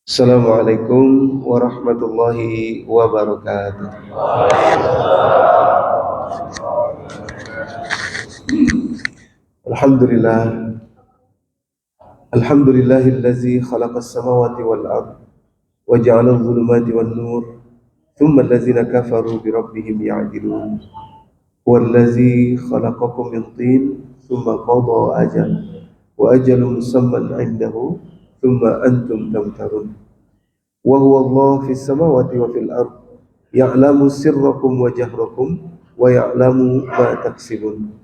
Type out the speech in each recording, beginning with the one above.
Assalamualaikum warahmatullahi wabarakatuh. Alhamdulillah, alhamdulillahillazi khalaqas samawati wal ard wa ja'ala adh-dhulumati wan nur thumma allazina kafaru bi rabbihim ya'dilun. Huwallazi khalaqakum min tin thumma qada ajal wa ajalun musamman 'indahu thumma antum tamtarun. Wa huwa Allah fis samawati wa fil ard ya'lamu sirrakum wa jahrakum wa ya'lamu ma taksibun.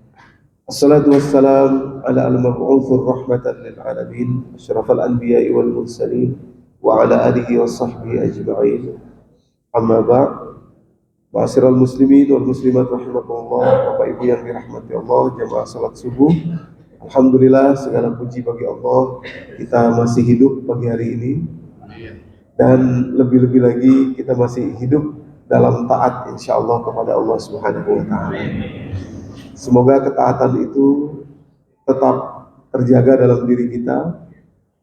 Assalatu wassalam ala al-mab'utsir rahmatan lil alamin asyrafal anbiya'i wal mursalin wa ala alihi wa sahbihi ajma'in. Amma ba'd. Ma'asyiral muslimin wal muslimat rahimakumullah, Bapak Ibu yang dirahmati Allah, jamaah salat subuh. Alhamdulillah, segala puji bagi Allah, kita masih hidup pagi hari ini, dan lebih-lebih lagi kita masih hidup dalam taat insyaallah kepada Allah Subhanahu wa taala. Semoga ketaatan itu tetap terjaga dalam diri kita,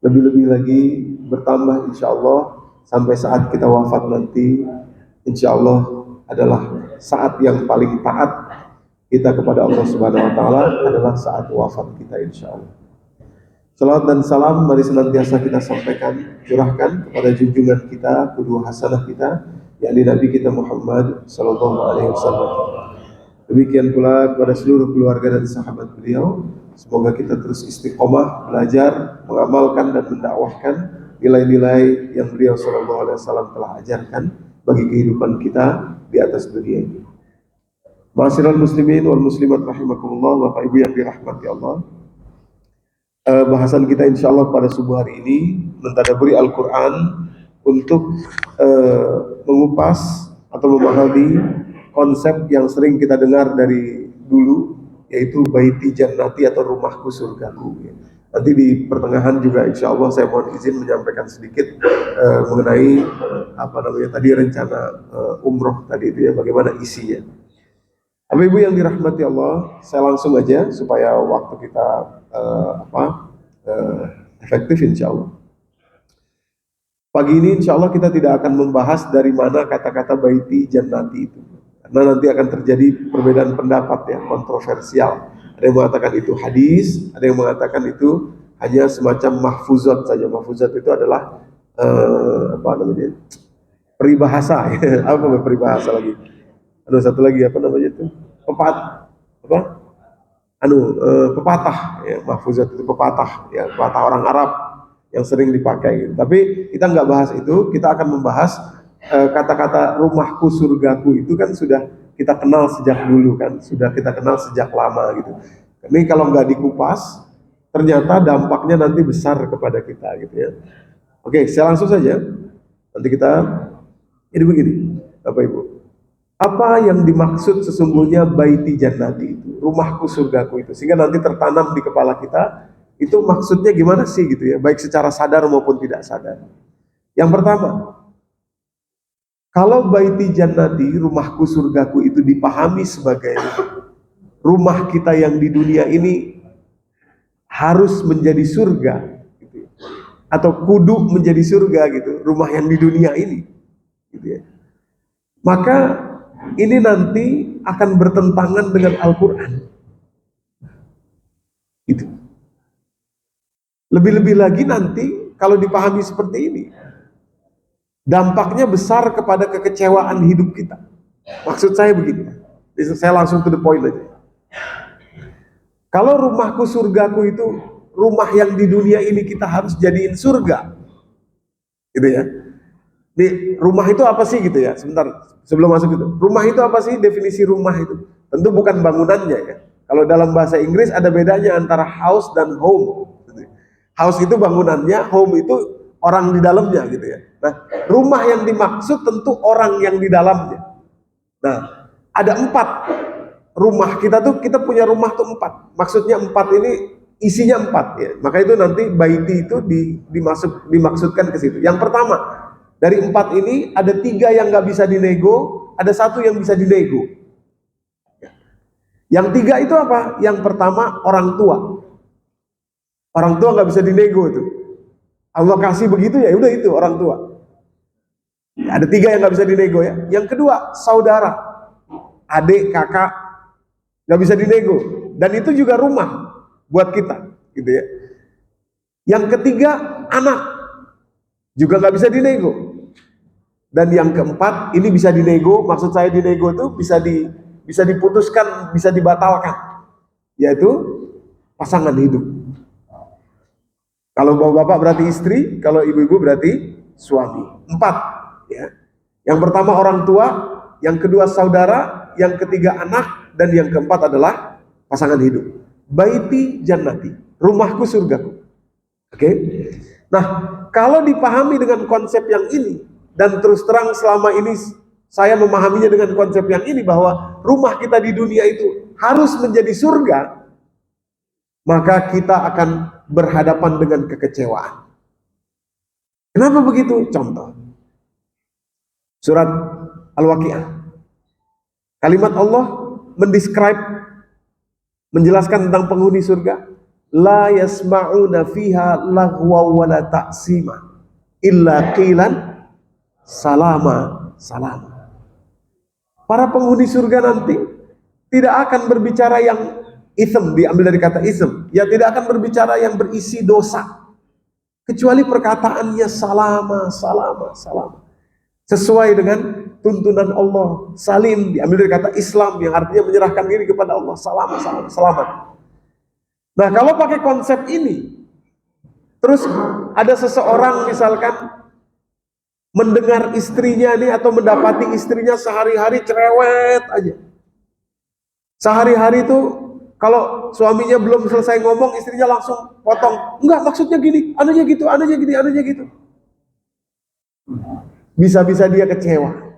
lebih-lebih lagi bertambah insyaallah sampai saat kita wafat nanti. Insyaallah adalah saat yang paling taat kita kepada Allah Subhanahu wa taala adalah saat wafat kita insyaallah. Salawat dan salam mari senantiasa kita sampaikan, curahkan kepada junjungan kita, kedua hasanah kita, yakni Nabi kita Muhammad sallallahu alaihi wasallam. Demikian pula kepada seluruh keluarga dan sahabat beliau. Semoga kita terus istiqomah belajar, mengamalkan dan mendakwahkan nilai-nilai yang beliau sallallahu alaihi wasallam telah ajarkan bagi kehidupan kita di atas dunia ini. Ma'asyiral muslimin wal muslimat rahimakumullah, Bapak Ibu yang dirahmati Allah. Bahasan kita insyaallah pada subuh hari ini mentadabburi Al-Quran untuk mengupas atau memahami konsep yang sering kita dengar dari dulu, yaitu baiti jannati atau rumahku surgaku. Nanti di pertengahan juga insyaallah saya mohon izin menyampaikan sedikit mengenai tadi rencana umroh tadi itu ya, bagaimana isinya. Bapak Ibu yang dirahmati Allah, saya langsung aja supaya waktu kita efektif insyaallah. Pagi ini insyaallah kita tidak akan membahas dari mana kata-kata baiti jannati itu, karena nanti akan terjadi perbedaan pendapat yang kontroversial. Ada yang mengatakan itu hadis, ada yang mengatakan itu hanya semacam mahfuzat saja. Mahfuzat itu adalah peribahasa. Apa peribahasa lagi? Ada satu lagi itu? Pepatah ya, mahfuzat itu pepatah ya, pepatah orang Arab yang sering dipakai gitu. Tapi kita nggak bahas itu, kita akan membahas kata-kata rumahku surgaku itu kan sudah kita kenal sejak dulu kan, sudah kita kenal sejak lama gitu. Ini kalau nggak dikupas ternyata dampaknya nanti besar kepada kita gitu ya. Oke, saya langsung saja. Nanti kita ini begini, Bapak Ibu. Apa yang dimaksud sesungguhnya baiti jannati itu, rumahku surgaku itu, sehingga nanti tertanam di kepala kita itu maksudnya gimana sih gitu ya, baik secara sadar maupun tidak sadar. Yang pertama, kalau baiti jannati, rumahku surgaku itu dipahami sebagai rumah kita yang di dunia ini harus menjadi surga gitu ya, atau kudu menjadi surga gitu, rumah yang di dunia ini gitu ya. Maka ini nanti akan bertentangan dengan Al-Quran. Gitu. Lebih-lebih lagi nanti kalau dipahami seperti ini, dampaknya besar kepada kekecewaan hidup kita. Maksud saya begini, saya langsung to the point aja. Kalau rumahku surgaku itu rumah yang di dunia ini kita harus jadiin surga, gitu ya. Di rumah itu apa sih gitu ya? Sebentar, sebelum masuk itu. Rumah itu apa sih, definisi rumah itu? Tentu bukan bangunannya ya. Kalau dalam bahasa Inggris ada bedanya antara house dan home. House itu bangunannya, home itu orang di dalamnya gitu ya. Nah, rumah yang dimaksud tentu orang yang di dalamnya. Nah, ada 4 rumah kita tuh, kita punya rumah tuh 4. Maksudnya 4 ini isinya 4 ya. Maka itu nanti baiti itu dimaksudkan ke situ. Yang pertama, dari 4 ini ada 3 yang nggak bisa dinego, ada 1 yang bisa dinego. Yang 3 itu apa? Yang pertama orang tua. Orang tua nggak bisa dinego itu. Allah kasih begitu ya udah, itu orang tua. Ada 3 yang nggak bisa dinego ya. Yang kedua, saudara, adik, kakak, nggak bisa dinego. Dan itu juga rumah buat kita, gitu ya. Yang ketiga, anak, juga nggak bisa dinego. Dan yang keempat, ini bisa dinego. Maksud saya dinego itu bisa diputuskan, bisa dibatalkan, yaitu pasangan hidup. Kalau bapak-bapak berarti istri, kalau ibu-ibu berarti suami. 4 ya. Yang pertama orang tua, yang kedua saudara, yang ketiga anak, dan yang keempat adalah pasangan hidup. Baiti jannati, rumahku surgaku. Oke. Nah, kalau dipahami dengan konsep yang ini, dan terus terang selama ini saya memahaminya dengan konsep yang ini, bahwa rumah kita di dunia itu harus menjadi surga, maka kita akan berhadapan dengan kekecewaan. Kenapa begitu? Contoh surat Al-Waqiah. Kalimat Allah mendescribe, menjelaskan tentang penghuni surga. La yasma'una fiha laghwa wa la ta'sima illa qilan salama salama. Para penghuni surga nanti tidak akan berbicara yang ism, diambil dari kata ism, ya tidak akan berbicara yang berisi dosa, kecuali perkataannya salama salama salama, sesuai dengan tuntunan Allah. Salim diambil dari kata Islam, yang artinya menyerahkan diri kepada Allah. Salama salama selamat. Nah, kalau pakai konsep ini, terus ada seseorang misalkan mendengar istrinya nih, atau mendapati istrinya sehari-hari cerewet aja. Sehari-hari itu kalau suaminya belum selesai ngomong, istrinya langsung potong. Enggak, maksudnya gini, anunya gitu, anunya gini, anunya gitu. Bisa-bisa dia kecewa.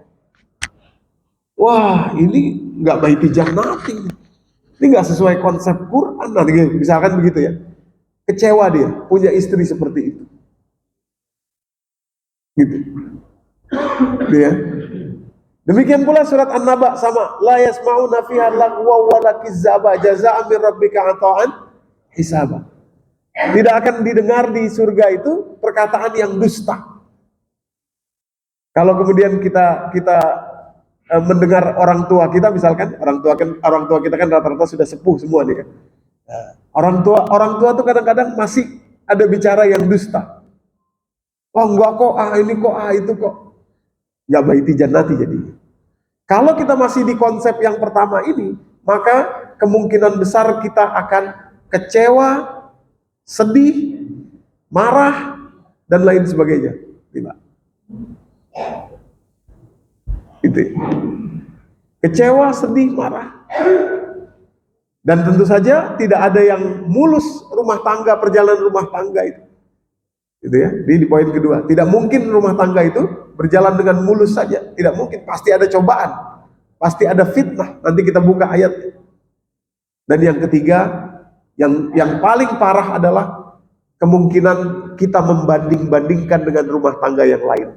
Wah, ini enggak baiti jannati. Ini enggak sesuai konsep Quran. Nanti misalkan begitu ya. Kecewa dia punya istri seperti itu. Gitu. Dia. Demikian pula surat An-Naba sama, la yasma'una fiha lagwa wa la kizaba jazaa'an min rabbika ata'an hisaba. Tidak akan didengar di surga itu perkataan yang dusta. Kalau kemudian kita mendengar orang tua kita, misalkan orang tua kita kan rata-rata sudah sepuh semua nih kan. Orang tua tuh kadang-kadang masih ada bicara yang dusta. Oh enggak kok, ini kok, itu kok. Enggak baiti jannati jadi. Kalau kita masih di konsep yang pertama ini, maka kemungkinan besar kita akan kecewa, sedih, marah, dan lain sebagainya. Itu. Kecewa, sedih, marah. Dan tentu saja tidak ada yang mulus rumah tangga, perjalanan rumah tangga itu. Gitu ya. Di poin kedua, tidak mungkin rumah tangga itu berjalan dengan mulus saja, tidak mungkin, pasti ada cobaan, pasti ada fitnah. Nanti kita buka ayat. Dan yang ketiga, yang paling parah adalah kemungkinan kita membanding-bandingkan dengan rumah tangga yang lain.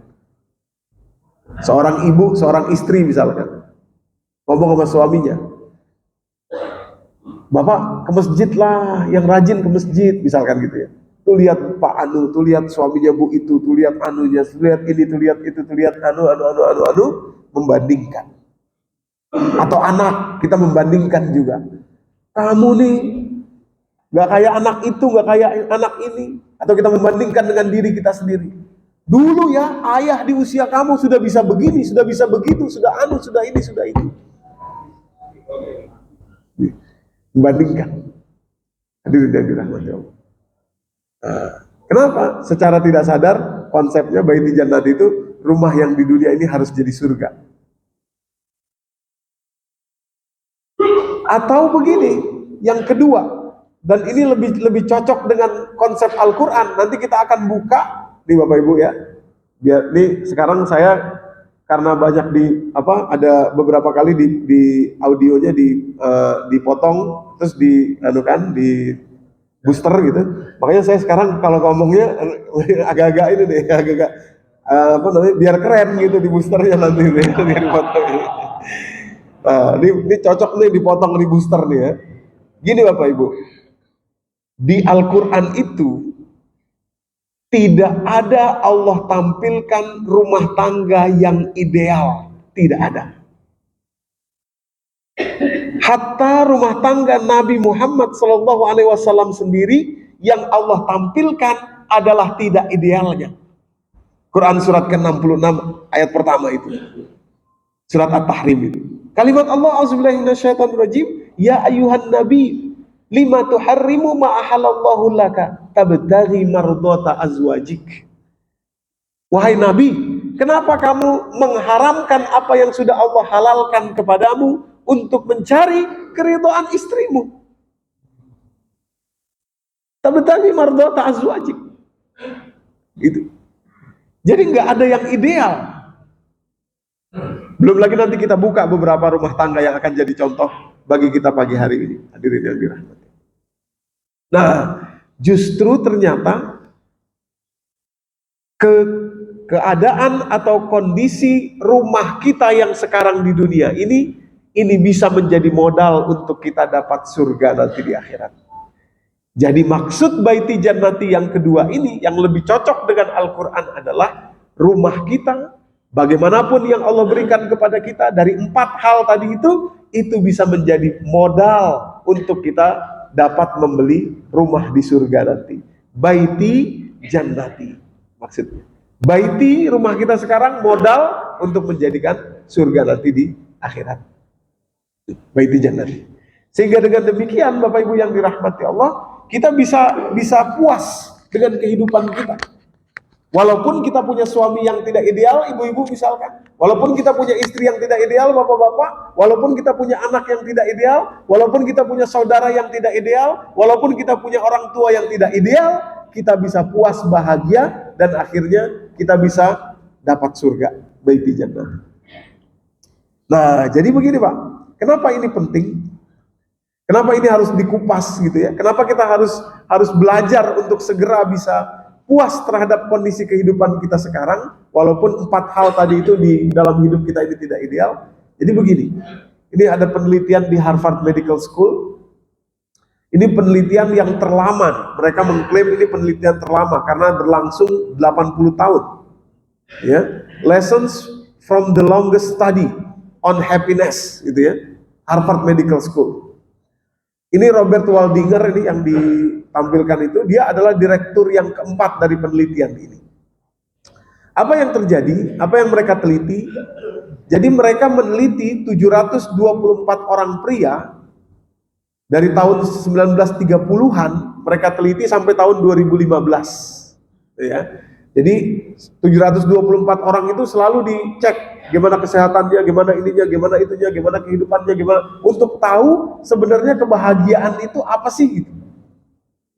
Seorang ibu, seorang istri misalkan ngomong sama suaminya, "Bapak ke masjid lah, yang rajin ke masjid," misalkan gitu ya. Tuh lihat Pak Anu, tuh lihat suaminya Bu itu, tuh lihat anunya, tuh lihat ini, tuh lihat itu, tuh lihat anu, membandingkan. Atau anak, kita membandingkan juga. Kamu nih nggak kayak anak itu, nggak kayak anak ini. Atau kita membandingkan dengan diri kita sendiri. Dulu ya, ayah di usia kamu sudah bisa begini, sudah bisa begitu, sudah anu, sudah ini, sudah itu. Membandingkan. Hadirin yang dirahmati Allah. Kenapa? Secara tidak sadar konsepnya baiti jannati itu rumah yang di dunia ini harus jadi surga. Atau begini, yang kedua, dan ini lebih cocok dengan konsep Al-Quran. Nanti kita akan buka nih Bapak Ibu ya. Biar nih sekarang saya karena banyak ada beberapa kali di audionya dipotong terus di booster gitu. Makanya saya sekarang kalau ngomongnya agak-agak ini deh, agak-agak biar keren gitu di boosternya nanti nih, dipotong. Nah, ini cocok nih dipotong di booster nih ya. Gini Bapak Ibu, di Al-Quran itu Tidak ada Allah tampilkan rumah tangga yang ideal. Tidak ada. Hatta rumah tangga Nabi Muhammad SAW sendiri yang Allah tampilkan adalah tidak idealnya. Quran surat ke-66 ayat pertama itu. Surat At-Tahrim itu. Kalimat Allah auzubillahi minasyaitonirrajim, ya ayuhan nabi lima tuharrimu ma ahallallahu laka tabtaghi mardhata azwajik. Wahai nabi, kenapa kamu mengharamkan apa yang sudah Allah halalkan kepadamu untuk mencari keridhaan istrimu? Tabtaghi mardhata azwajik. Gitu. Jadi nggak ada yang ideal. Belum lagi nanti kita buka beberapa rumah tangga yang akan jadi contoh bagi kita pagi hari ini. Hadirin yang dirahmati. Nah, justru ternyata keadaan atau kondisi rumah kita yang sekarang di dunia ini bisa menjadi modal untuk kita dapat surga nanti di akhirat. Jadi maksud baiti jannati yang kedua ini yang lebih cocok dengan Al-Quran adalah rumah kita, bagaimanapun yang Allah berikan kepada kita dari 4 hal tadi itu bisa menjadi modal untuk kita dapat membeli rumah di surga nanti. Baiti jannati maksudnya. Baiti rumah kita sekarang modal untuk menjadikan surga nanti di akhirat. Baiti jannati. Sehingga dengan demikian Bapak Ibu yang dirahmati Allah, kita bisa puas dengan kehidupan kita. Walaupun kita punya suami yang tidak ideal, ibu-ibu misalkan. Walaupun kita punya istri yang tidak ideal, bapak-bapak. Walaupun kita punya anak yang tidak ideal. Walaupun kita punya saudara yang tidak ideal. Walaupun kita punya orang tua yang tidak ideal. Kita bisa puas, bahagia. Dan akhirnya kita bisa dapat surga. Baiti jannah. Nah, jadi begini Pak. Kenapa ini penting? Kenapa ini harus dikupas gitu ya? Kenapa kita harus belajar untuk segera bisa puas terhadap kondisi kehidupan kita sekarang, walaupun 4 hal tadi itu di dalam hidup kita ini tidak ideal. Jadi begini, ini ada penelitian di Harvard Medical School. Ini penelitian yang terlama. Mereka mengklaim ini penelitian terlama karena berlangsung 80 tahun. Ya, Lessons from the longest study on happiness, gitu ya. Harvard Medical School. Ini Robert Waldinger ini yang ditampilkan itu, dia adalah direktur yang keempat dari penelitian ini. Apa yang terjadi? Apa yang mereka teliti? Jadi mereka meneliti 724 orang pria dari tahun 1930-an, mereka teliti sampai tahun 2015. Ya. Jadi 724 orang itu selalu dicek gimana kesehatannya, gimana ininya, gimana itunya, gimana kehidupannya, gimana, untuk tahu sebenarnya kebahagiaan itu apa sih gitu.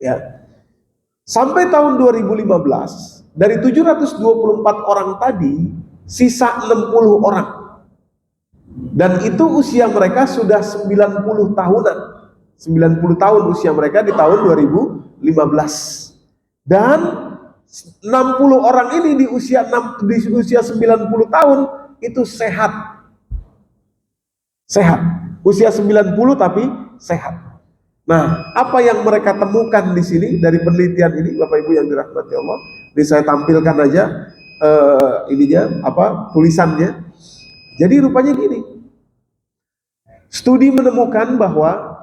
Ya. Sampai tahun 2015, dari 724 orang tadi, sisa 60 orang. Dan itu usia mereka sudah 90 tahunan. 90 tahun usia mereka di tahun 2015. Dan 60 orang ini di usia 90 tahun itu sehat. Sehat. Usia 90 tapi sehat. Nah, apa yang mereka temukan di sini dari penelitian ini, Bapak Ibu yang dirahmati Allah, ini saya tampilkan aja tulisannya. Jadi rupanya gini. Studi menemukan bahwa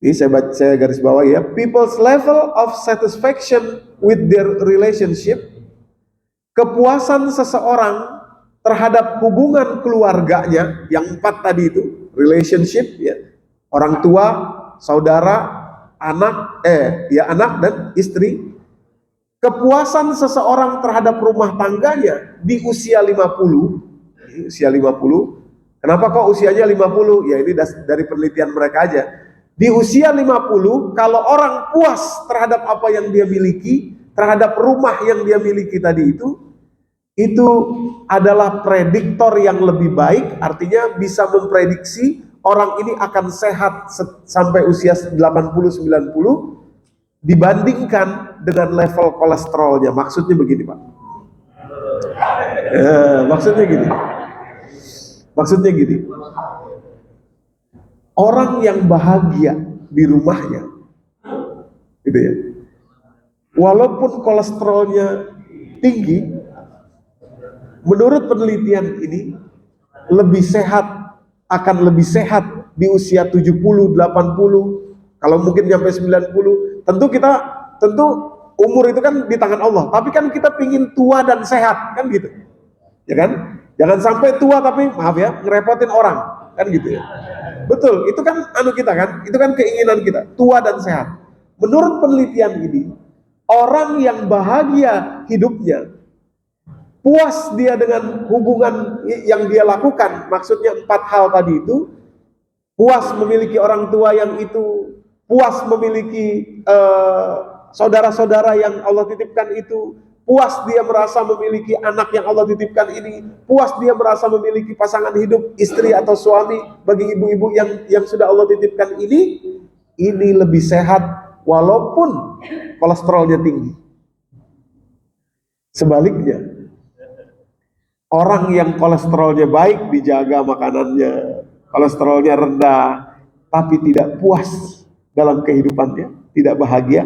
ini saya garis bawah ya, people's level of satisfaction with their relationship, kepuasan seseorang terhadap hubungan keluarganya, yang 4 tadi itu, relationship ya, orang tua, saudara, anak dan istri. Kepuasan seseorang terhadap rumah tangganya di usia 50. Kenapa kok usianya 50? Ya ini dari penelitian mereka aja. Di usia 50, kalau orang puas terhadap apa yang dia miliki, terhadap rumah yang dia miliki tadi itu adalah prediktor yang lebih baik, artinya bisa memprediksi orang ini akan sehat sampai usia 80-90 dibandingkan dengan level kolesterolnya. Maksudnya begini Pak. Maksudnya gini. Orang yang bahagia di rumahnya, gitu ya, walaupun kolesterolnya tinggi, menurut penelitian ini akan lebih sehat di usia 70, 80, kalau mungkin sampai 90. Tentu umur itu kan di tangan Allah, tapi kan kita pingin tua dan sehat, kan gitu. Ya kan? Jangan sampai tua tapi maaf ya, ngerepotin orang, kan gitu ya. Betul, itu kan kita kan, itu kan keinginan kita, tua dan sehat. Menurut penelitian ini, orang yang bahagia hidupnya, puas dia dengan hubungan yang dia lakukan, maksudnya 4 hal tadi itu, puas memiliki orang tua yang itu, puas memiliki saudara-saudara yang Allah titipkan itu, puas dia merasa memiliki anak yang Allah titipkan ini, puas dia merasa memiliki pasangan hidup, istri atau suami bagi ibu-ibu yang sudah Allah titipkan ini lebih sehat walaupun kolesterolnya tinggi. Sebaliknya, orang yang kolesterolnya baik, dijaga makanannya, kolesterolnya rendah, tapi tidak puas dalam kehidupannya, tidak bahagia,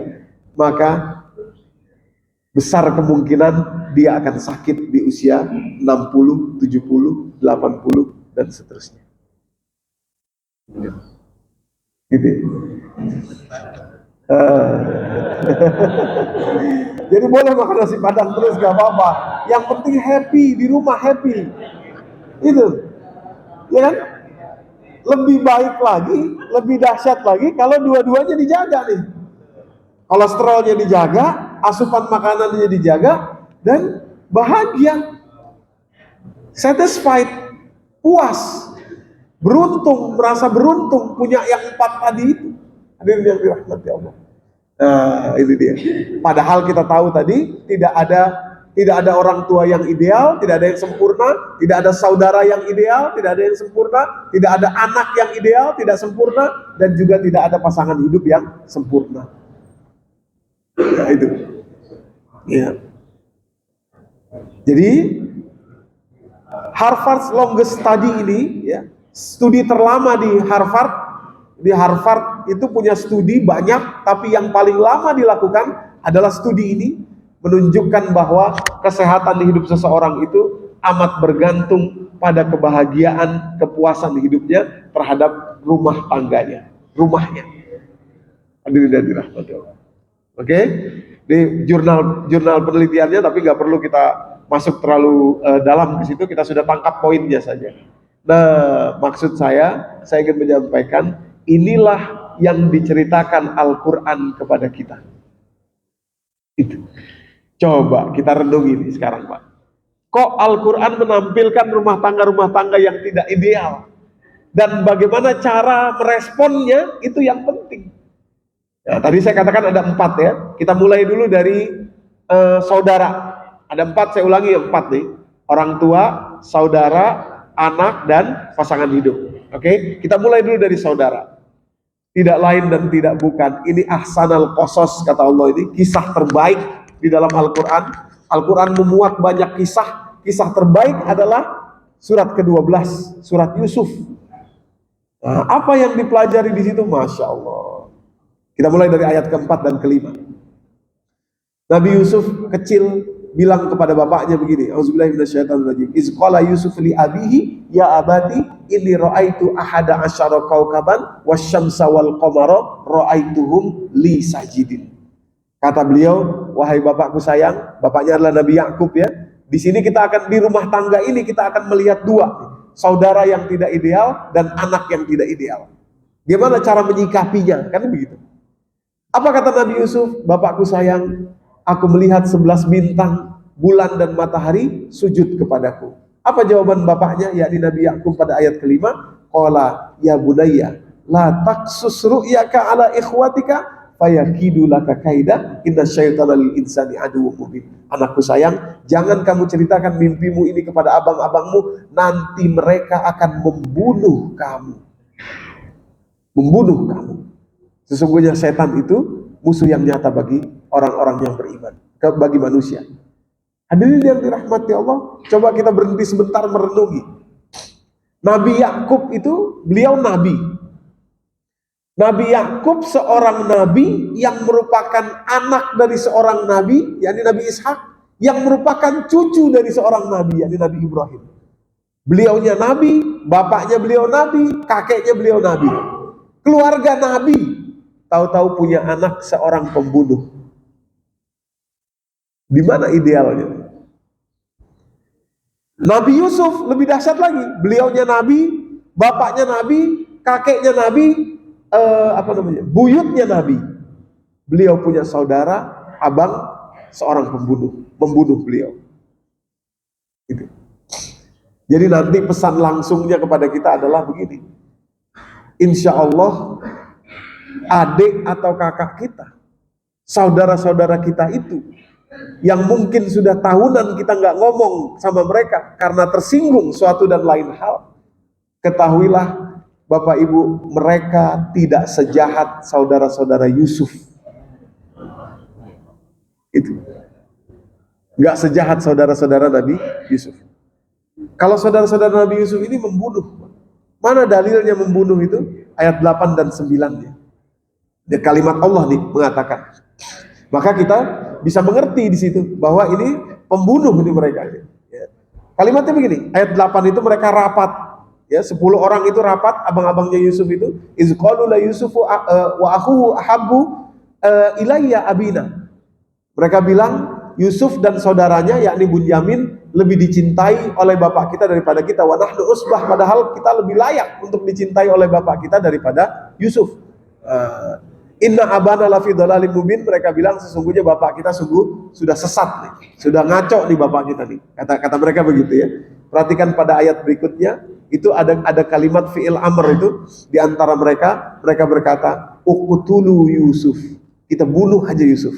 maka besar kemungkinan dia akan sakit di usia 60, 70, 80, dan seterusnya. Gitu. Jadi boleh makan nasi padang terus, gak apa-apa. Yang penting happy, di rumah happy. Itu. Ya kan? Lebih baik lagi, lebih dahsyat lagi kalau dua-duanya dijaga nih. Kolesterolnya dijaga, asupan makanannya dijaga, dan bahagia, satisfied, puas, beruntung, merasa beruntung punya yang 4 tadi itu. Hadirin yang dirahmati Allah. Nah, ini dia. Padahal kita tahu tadi tidak ada orang tua yang ideal, tidak ada yang sempurna, tidak ada saudara yang ideal, tidak ada yang sempurna, tidak ada anak yang ideal, tidak sempurna, dan juga tidak ada pasangan hidup yang sempurna. Ya, itu. Ya. Jadi Harvard's longest study ini, ya, studi terlama di Harvard itu punya studi banyak, tapi yang paling lama dilakukan adalah studi ini, menunjukkan bahwa kesehatan di hidup seseorang itu amat bergantung pada kebahagiaan, kepuasan hidupnya terhadap rumah tangganya, rumahnya. Hadirin dan dirahmati Allah. Oke, di jurnal penelitiannya, tapi nggak perlu kita masuk terlalu dalam ke situ, kita sudah tangkap poinnya saja. Nah, maksud saya ingin menyampaikan, inilah yang diceritakan Al-Quran kepada kita. Itu. Coba kita renungi ini sekarang, Pak. Kok Al-Quran menampilkan rumah tangga yang tidak ideal? Dan bagaimana cara meresponnya, itu yang penting. Ya, tadi saya katakan ada 4 ya. Kita mulai dulu dari saudara. Ada 4, saya ulangi ya, 4 nih. Orang tua, saudara, anak, dan pasangan hidup. Oke, kita mulai dulu dari saudara. Tidak lain dan tidak bukan, ini ahsanal qasas, kata Allah, ini kisah terbaik di dalam Al-Quran. Al-Quran memuat banyak kisah. Kisah terbaik adalah surat ke-12, surat Yusuf. Nah, apa yang dipelajari di situ? Masya Allah. Kita mulai dari ayat ke-4 dan ke-5. Nabi Yusuf kecil bilang kepada bapaknya begini, auzubillahi minasyaitonirrajim. Iz qala Yusuf li abihi ya abati inni ra'aitu ahada asyara kaukaban wasyamsa wal qamara ra'aituhum li sajidin. Kata beliau, wahai bapakku sayang, bapaknya adalah Nabi Yakub ya. Di sini kita akan, di rumah tangga ini kita akan melihat 2, saudara yang tidak ideal dan anak yang tidak ideal. Gimana cara menyikapinya? Kan begitu. Apa kata Nabi Yusuf? Bapakku sayang, aku melihat 11 bintang, bulan dan matahari sujud kepadaku. Apa jawaban bapaknya, yakni Nabi Yakub pada ayat ke-5? Qala ya bunayya la taqsus ru'yaka ala ikhwatika fayakidu laka kaida inna syaitana lil insani aduwwun mubin. Anakku sayang, jangan kamu ceritakan mimpimu ini kepada abang-abangmu, nanti mereka akan membunuh kamu. Membunuh kamu. Sesungguhnya setan itu musuh yang nyata bagi orang-orang yang beriman, bagi manusia. Hadirin yang dirahmati Allah, coba kita berhenti sebentar merenungi. Nabi Yakub itu, beliau nabi. Nabi Yakub seorang nabi yang merupakan anak dari seorang nabi, yakni Nabi Ishak, yang merupakan cucu dari seorang nabi, yakni Nabi Ibrahim. Beliaunya nabi, bapaknya beliau nabi, kakeknya beliau nabi. Keluarga nabi, tahu-tahu punya anak seorang pembunuh. Di mana idealnya? Nabi Yusuf lebih dahsyat lagi. Beliaunya nabi, bapaknya nabi, kakeknya nabi, buyutnya nabi. Beliau punya saudara, abang, seorang pembunuh, membunuh beliau. Gitu. Jadi nanti pesan langsungnya kepada kita adalah begini. Insya Allah, adik atau kakak kita, saudara-saudara kita itu, yang mungkin sudah tahunan kita nggak ngomong sama mereka karena tersinggung suatu dan lain hal, ketahuilah Bapak Ibu, mereka tidak sejahat saudara-saudara Yusuf. Itu nggak sejahat saudara-saudara Nabi Yusuf. Kalau saudara-saudara Nabi Yusuf ini membunuh, mana dalilnya membunuh itu? Ayat 8 dan 9-nya. Dan kalimat Allah nih mengatakan. Maka kita bisa mengerti di situ bahwa ini pembunuh ini mereka. Ya. Kalimatnya begini, ayat 8 itu mereka rapat. Ya, 10 orang itu rapat, abang-abangnya Yusuf itu. Iz qalu la Yusufu wa akhuhu ahabbu ilayya abina. Mereka bilang Yusuf dan saudaranya yakni Bunyamin lebih dicintai oleh bapak kita daripada kita. Wa nahnu usbah, padahal kita lebih layak untuk dicintai oleh bapak kita daripada Yusuf. Inna abana lafi dhalalim mubin, mereka bilang sesungguhnya bapak kita sungguh sudah sesat nih, sudah ngaco nih bapak kita nih. Kata mereka begitu ya. Perhatikan pada ayat berikutnya, itu ada kalimat fi'il amr itu di antara mereka berkata, uqtulu Yusuf. Kita bunuh aja Yusuf.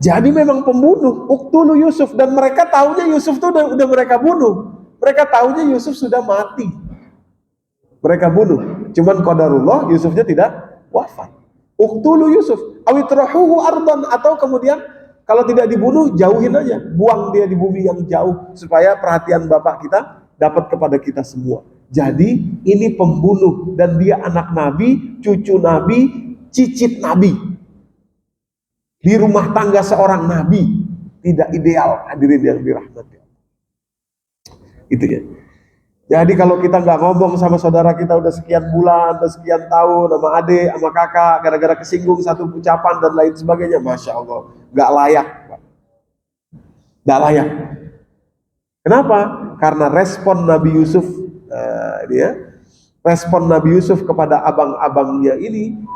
Jadi memang pembunuh, uqtulu Yusuf, dan mereka tahunya Yusuf itu udah mereka bunuh. Mereka tahunya Yusuf sudah mati. Mereka bunuh. Cuman qadarullah Yusufnya tidak wafat. Uqtulu Yusuf awitrahuhu ardan, atau kemudian kalau tidak dibunuh jauhin aja, buang dia di bumi yang jauh supaya perhatian bapak kita dapat kepada kita semua. Jadi ini pembunuh dan dia anak nabi, cucu nabi, cicit nabi. Di rumah tangga seorang nabi tidak ideal, hadirin yang dirahmati. Itu ya. Jadi kalau kita nggak ngomong sama saudara kita udah sekian bulan, udah sekian tahun, sama adik, sama kakak, gara-gara kesinggung satu ucapan dan lain sebagainya, Masya Allah, nggak layak. Nggak layak. Kenapa? Karena respon Nabi Yusuf, respon Nabi Yusuf kepada abang-abangnya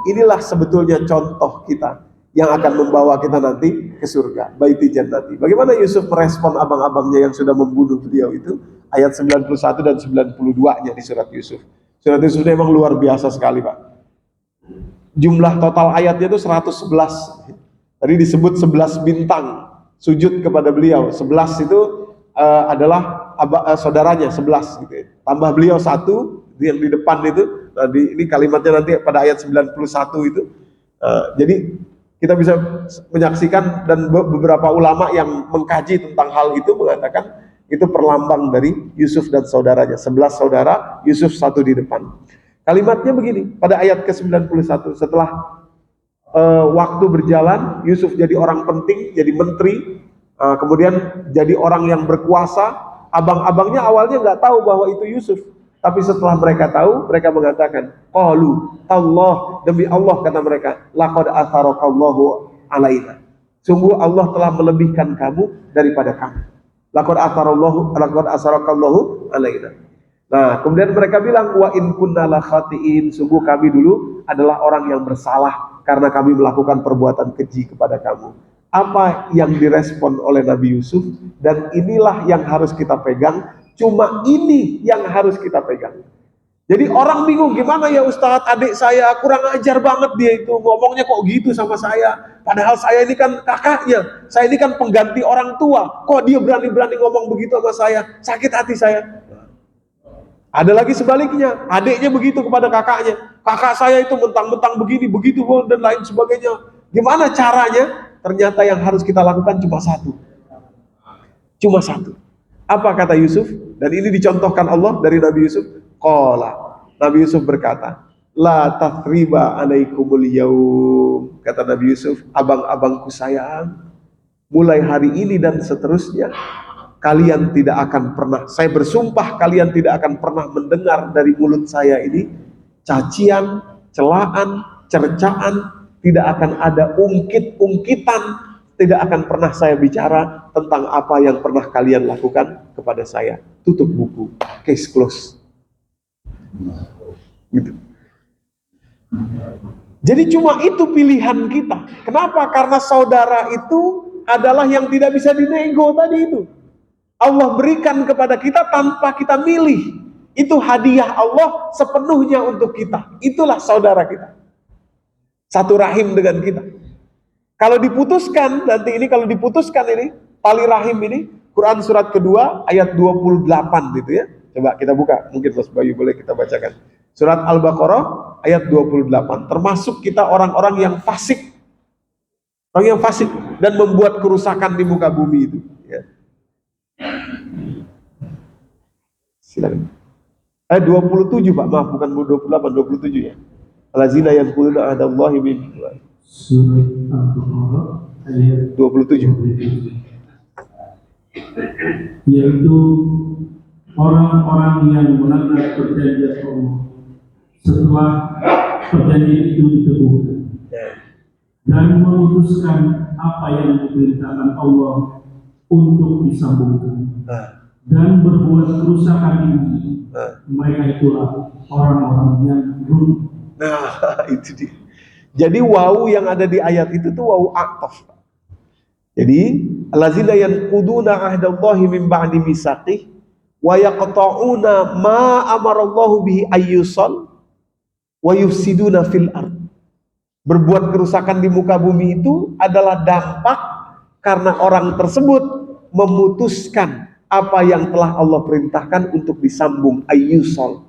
inilah sebetulnya contoh kita yang akan membawa kita nanti ke surga, baiti jannati. Bagaimana Yusuf merespon abang-abangnya yang sudah membunuh beliau itu? Ayat 91 dan 92-nya di surat Yusuf. Surat Yusuf ini memang luar biasa sekali, Pak. Jumlah total ayatnya itu 111. Tadi disebut 11 bintang sujud kepada beliau. 11 itu adalah saudaranya, 11 gitu ya. Tambah beliau satu yang di depan itu. Nah, ini kalimatnya nanti pada ayat 91 itu. Jadi kita bisa menyaksikan, dan beberapa ulama yang mengkaji tentang hal itu mengatakan itu perlambang dari Yusuf dan saudaranya. 11 saudara, Yusuf satu di depan. Kalimatnya begini, pada ayat ke-91, setelah waktu berjalan, Yusuf jadi orang penting, jadi menteri, kemudian jadi orang yang berkuasa. Abang-abangnya awalnya nggak tahu bahwa itu Yusuf, tapi setelah mereka tahu, mereka mengatakan, qalu Allah, demi Allah kata mereka, laqad atharakallahu alaina. Sungguh Allah telah melebihkan kamu daripada kami. Laqad atharakallahu alaina. Nah, kemudian mereka bilang, wa in kunna la khatiin, sungguh kami dulu adalah orang yang bersalah karena kami melakukan perbuatan keji kepada kamu. Apa yang direspon oleh Nabi Yusuf, dan inilah yang harus kita pegang. Cuma ini yang harus kita pegang. Jadi orang bingung, gimana ya Ustadz, adik saya kurang ajar banget, dia itu ngomongnya kok gitu sama saya. Padahal saya ini kan kakaknya, saya ini kan pengganti orang tua. Kok dia berani-berani ngomong begitu sama saya, sakit hati saya. Ada lagi sebaliknya, adiknya begitu kepada kakaknya. Kakak saya itu mentang-mentang begini, begitu dan lain sebagainya. Gimana caranya? Ternyata yang harus kita lakukan cuma satu. Apa kata Yusuf? Dan ini dicontohkan Allah dari Nabi Yusuf. Qala, Nabi Yusuf berkata, la tathriba alaikumul yaum. Kata Nabi Yusuf, abang-abangku sayang, mulai hari ini dan seterusnya kalian tidak akan pernah, saya bersumpah kalian tidak akan pernah mendengar dari mulut saya ini cacian, celaan, cercaan, tidak akan ada ungkit-ungkitan, tidak akan pernah saya bicara tentang apa yang pernah kalian lakukan kepada saya. Tutup buku, case close. Gitu. Jadi cuma itu pilihan kita. Kenapa? Karena saudara itu adalah yang tidak bisa dinego tadi itu. Allah berikan kepada kita tanpa kita milih. Itu hadiah Allah sepenuhnya untuk kita. Itulah saudara kita. Satu rahim dengan kita. Kalau diputuskan, nanti ini kalau diputuskan ini, tali rahim ini, Quran surat kedua ayat 28 gitu ya. Coba kita buka, mungkin Mas Bayu boleh kita bacakan. Surat Al-Baqarah ayat 28. Termasuk kita orang-orang yang fasik. Orang yang fasik dan membuat kerusakan di muka bumi itu. Ya. Silakan. Ayat 27 Pak, maaf bukan 28, 27 ya. Allazina yanquduna ahdallahi min Surat Al-Baqarah ayat 27. Yaitu orang-orang yang melanggar perjanjian Allah setelah perjanjian itu diteguhkan dan memutuskan apa yang diperintahkan Allah untuk disambungkan dan berbuat kerusakan di bumi. Mereka itulah orang-orang yang rugi. Nah, itu dia. Jadi wawu yang ada di ayat itu tuh wawu aqaf. Jadi allazina yanquduna ahdallahi min ba'di mitsaqih wa yaqta'una ma amarallahu bihi ayyusal wa yufsiduna fil ard. Berbuat kerusakan di muka bumi itu adalah dampak karena orang tersebut memutuskan apa yang telah Allah perintahkan untuk disambung, ayyusal.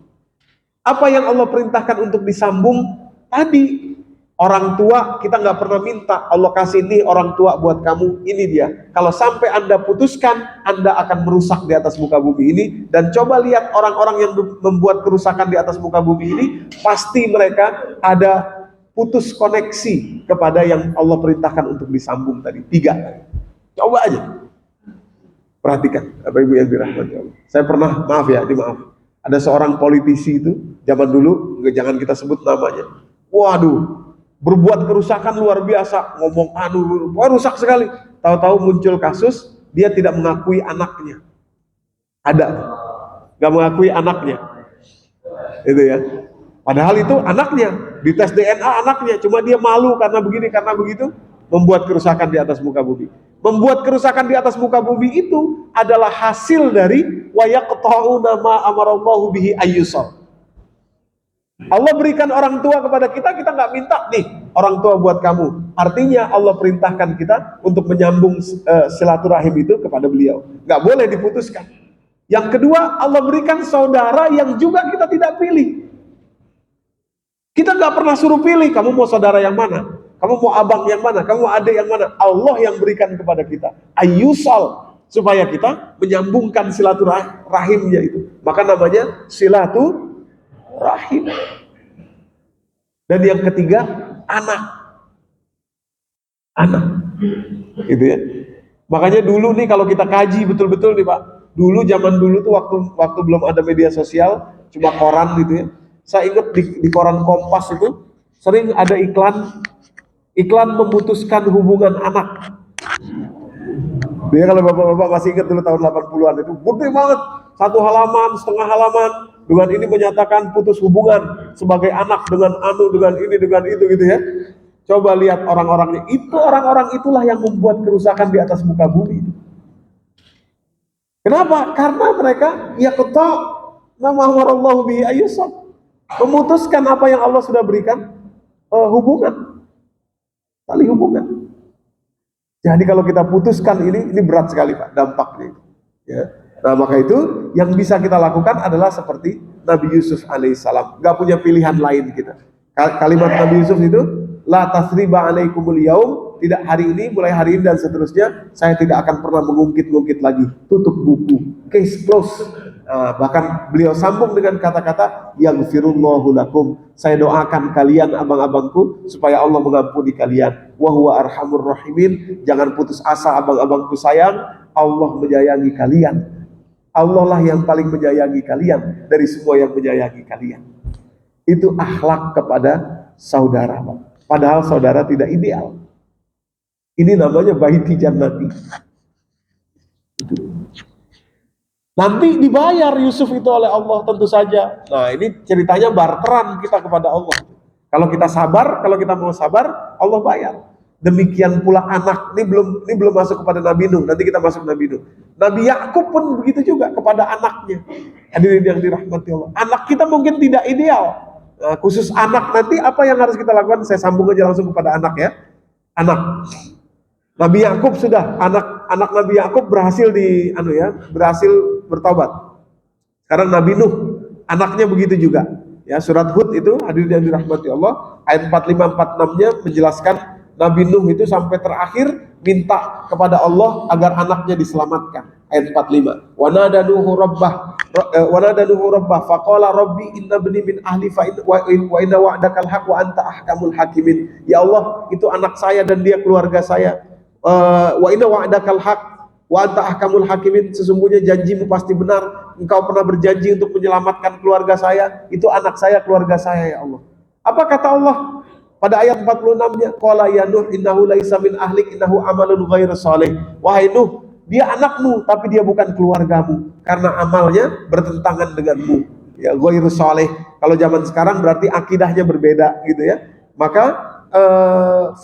Apa yang Allah perintahkan untuk disambung tadi, orang tua kita nggak pernah minta Allah kasih ini orang tua buat kamu, ini dia. Kalau sampai Anda putuskan, Anda akan merusak di atas muka bumi ini. Dan coba lihat orang-orang yang membuat kerusakan di atas muka bumi ini, pasti mereka ada putus koneksi kepada yang Allah perintahkan untuk disambung tadi. 3. Coba aja. Perhatikan, Bapak Ibu yang dirahmati Allah. Saya pernah, maaf ya, dimaaf. Ada seorang politisi itu, zaman dulu, jangan kita sebut namanya. Waduh, berbuat kerusakan luar biasa, ngomong wah rusak sekali. Tahu-tahu muncul kasus, dia tidak mengakui anaknya. Ada, nggak mengakui anaknya. Itu ya. Padahal itu anaknya, dites DNA anaknya, cuma dia malu karena begini, karena begitu, membuat kerusakan di atas muka bumi. Membuat kerusakan di atas muka bumi itu adalah hasil dari wa yaqta'una ma amarallahu bihi ayyusal. Allah berikan orang tua kepada kita, kita nggak minta nih orang tua buat kamu. Artinya Allah perintahkan kita untuk menyambung silaturahim itu kepada beliau. Nggak boleh diputuskan. Yang kedua, Allah berikan saudara yang juga kita tidak pilih. Kita nggak pernah suruh pilih, kamu mau saudara yang mana? Kamu mau abang yang mana? Kamu mau adik yang mana? Allah yang berikan kepada kita. Ayyusal. Supaya kita menyambungkan silaturahimnya itu. Maka namanya silaturahim. Dan yang ketiga, anak. Anak. Gitu ya. Makanya dulu nih kalau kita kaji betul-betul nih Pak. Dulu zaman dulu tuh waktu belum ada media sosial, cuma koran gitu ya. Saya ingat di koran Kompas itu sering ada iklan memutuskan hubungan anak. Dia kalau bapak-bapak masih ingat dulu tahun 80-an itu gede banget, 1 halaman, setengah halaman dengan ini menyatakan putus hubungan sebagai anak dengan dengan ini, dengan itu gitu ya. Coba lihat orang-orangnya, itu orang-orang itulah yang membuat kerusakan di atas muka bumi. Kenapa? Karena mereka nama warallahu bihi ayyusab, memutuskan apa yang Allah sudah berikan, hubungan, tali hubungan. Jadi kalau kita putuskan ini berat sekali Pak dampaknya. Ya. Nah maka itu yang bisa kita lakukan adalah seperti Nabi Yusuf alaihissalam, gak punya pilihan lain kita. Kalimat Nabi Yusuf itu, la tasriba alaikumul yaum, tidak hari ini, mulai hari ini dan seterusnya, saya tidak akan pernah mengungkit-ungkit lagi. Tutup buku, case close. Bahkan beliau sambung dengan kata-kata yaghfirullahu lakum, saya doakan kalian abang-abangku supaya Allah mengampuni kalian. Wa huwa arhamur rahimin, jangan putus asa abang-abangku sayang, Allah menyayangi kalian. Allah lah yang paling menyayangi kalian dari semua yang menyayangi kalian. Itu akhlak kepada saudara, Pak. Padahal saudara tidak ideal. Ini namanya baiti jannati. Nanti dibayar Yusuf itu oleh Allah tentu saja. Nah, ini ceritanya barteran kita kepada Allah. Kalau kita sabar, kalau kita mau sabar, Allah bayar. Demikian pula anak. Ini belum masuk kepada Nabi Nuh. Nanti kita masuk Nabi Nuh. Nabi Yakub pun begitu juga kepada anaknya. Hadirin yang dirahmati Allah. Anak kita mungkin tidak ideal. Nah, khusus anak, nanti apa yang harus kita lakukan? Saya sambung aja langsung kepada anak ya. Anak. Nabi Yakub sudah, anak Nabi Yakub berhasil berhasil bertobat. Sekarang Nabi Nuh, anaknya begitu juga. Ya, surat Hud itu, hadirin yang dirahmati Allah, ayat 45-46-nya menjelaskan Nabi Nuh itu sampai terakhir minta kepada Allah agar anaknya diselamatkan. Ayat 45. Wa nada Nuhu rabbah faqala rabbi inna ibni min ahli wa inna wa'dakal haq wa anta ahkamul hakimin. Ya Allah, itu anak saya dan dia keluarga saya. Wa inna wa'dakal haq wa anta ahkamul hakimin, sesungguhnya janjimu pasti benar, engkau pernah berjanji untuk menyelamatkan keluarga saya, itu anak saya, keluarga saya ya Allah. Apa kata Allah pada ayat 46-nya? Qala ya Nuh innahu laisa min ahlik innahu amalun ghairu shalih. Wahai Nuh, dia anakmu tapi dia bukan keluargamu karena amalnya bertentangan denganmu. Ya, ghairu shalih. Kalau zaman sekarang berarti akidahnya berbeda gitu ya. Maka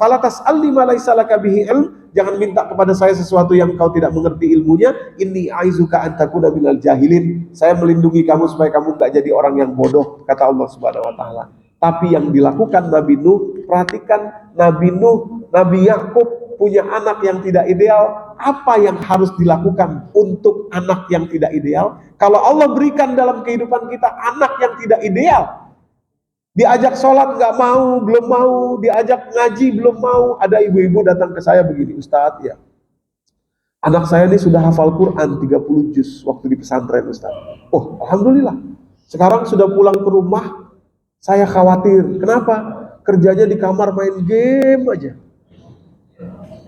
fala tas'alni ma laisa laka bihi ilm, jangan minta kepada saya sesuatu yang kau tidak mengerti ilmunya. Inni aizuka an takuna minal jahilin, saya melindungi kamu supaya kamu enggak jadi orang yang bodoh, kata Allah Subhanahu wa taala. Tapi yang dilakukan Nabi Nuh, perhatikan, Nabi Nuh, Nabi Yakub punya anak yang tidak ideal. Apa yang harus dilakukan untuk anak yang tidak ideal? Kalau Allah berikan dalam kehidupan kita anak yang tidak ideal, diajak sholat nggak mau, belum mau, diajak ngaji belum mau. Ada ibu-ibu datang ke saya begini, Ustadz ya, anak saya ini sudah hafal Quran 30 juz waktu di pesantren Ustadz. Oh, alhamdulillah. Sekarang sudah pulang ke rumah, saya khawatir. Kenapa? Kerjanya di kamar main game aja.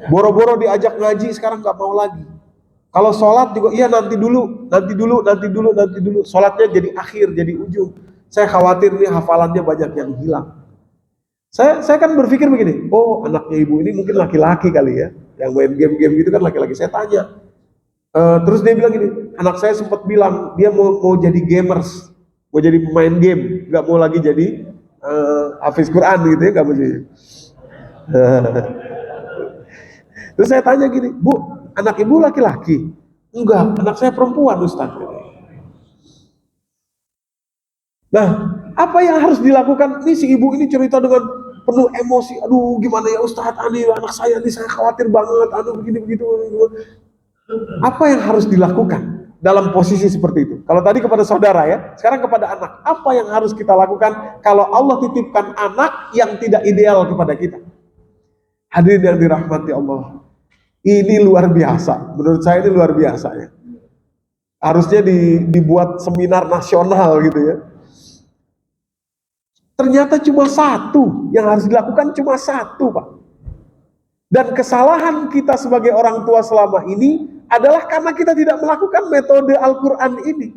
Boro-boro diajak ngaji, sekarang nggak mau lagi. Kalau sholat juga, iya nanti dulu. Sholatnya jadi akhir, jadi ujung. Saya khawatir nih hafalannya banyak yang hilang. Saya kan berpikir begini, oh anaknya ibu ini mungkin laki-laki kali ya, yang main game-game gitu kan laki-laki. Saya tanya, terus dia bilang gini, anak saya sempat bilang dia mau jadi gamers, mau jadi pemain game, nggak mau lagi jadi hafiz Quran gitu ya, nggak mau jadi. Terus saya tanya gini, Bu, anak ibu laki-laki? Enggak, anak saya perempuan Ustaz. Nah, apa yang harus dilakukan? Ini si ibu ini cerita dengan penuh emosi. Aduh, gimana ya Ustaz, anak saya ini saya khawatir banget, begini-begitu. Apa yang harus dilakukan dalam posisi seperti itu? Kalau tadi kepada saudara ya, sekarang kepada anak. Apa yang harus kita lakukan kalau Allah titipkan anak yang tidak ideal kepada kita? Hadirin yang dirahmati Allah, ini luar biasa. Menurut saya ini luar biasa ya. Harusnya dibuat seminar nasional gitu ya. Ternyata cuma satu yang harus dilakukan, cuma satu, Pak. Dan kesalahan kita sebagai orang tua selama ini adalah karena kita tidak melakukan metode Al-Quran ini.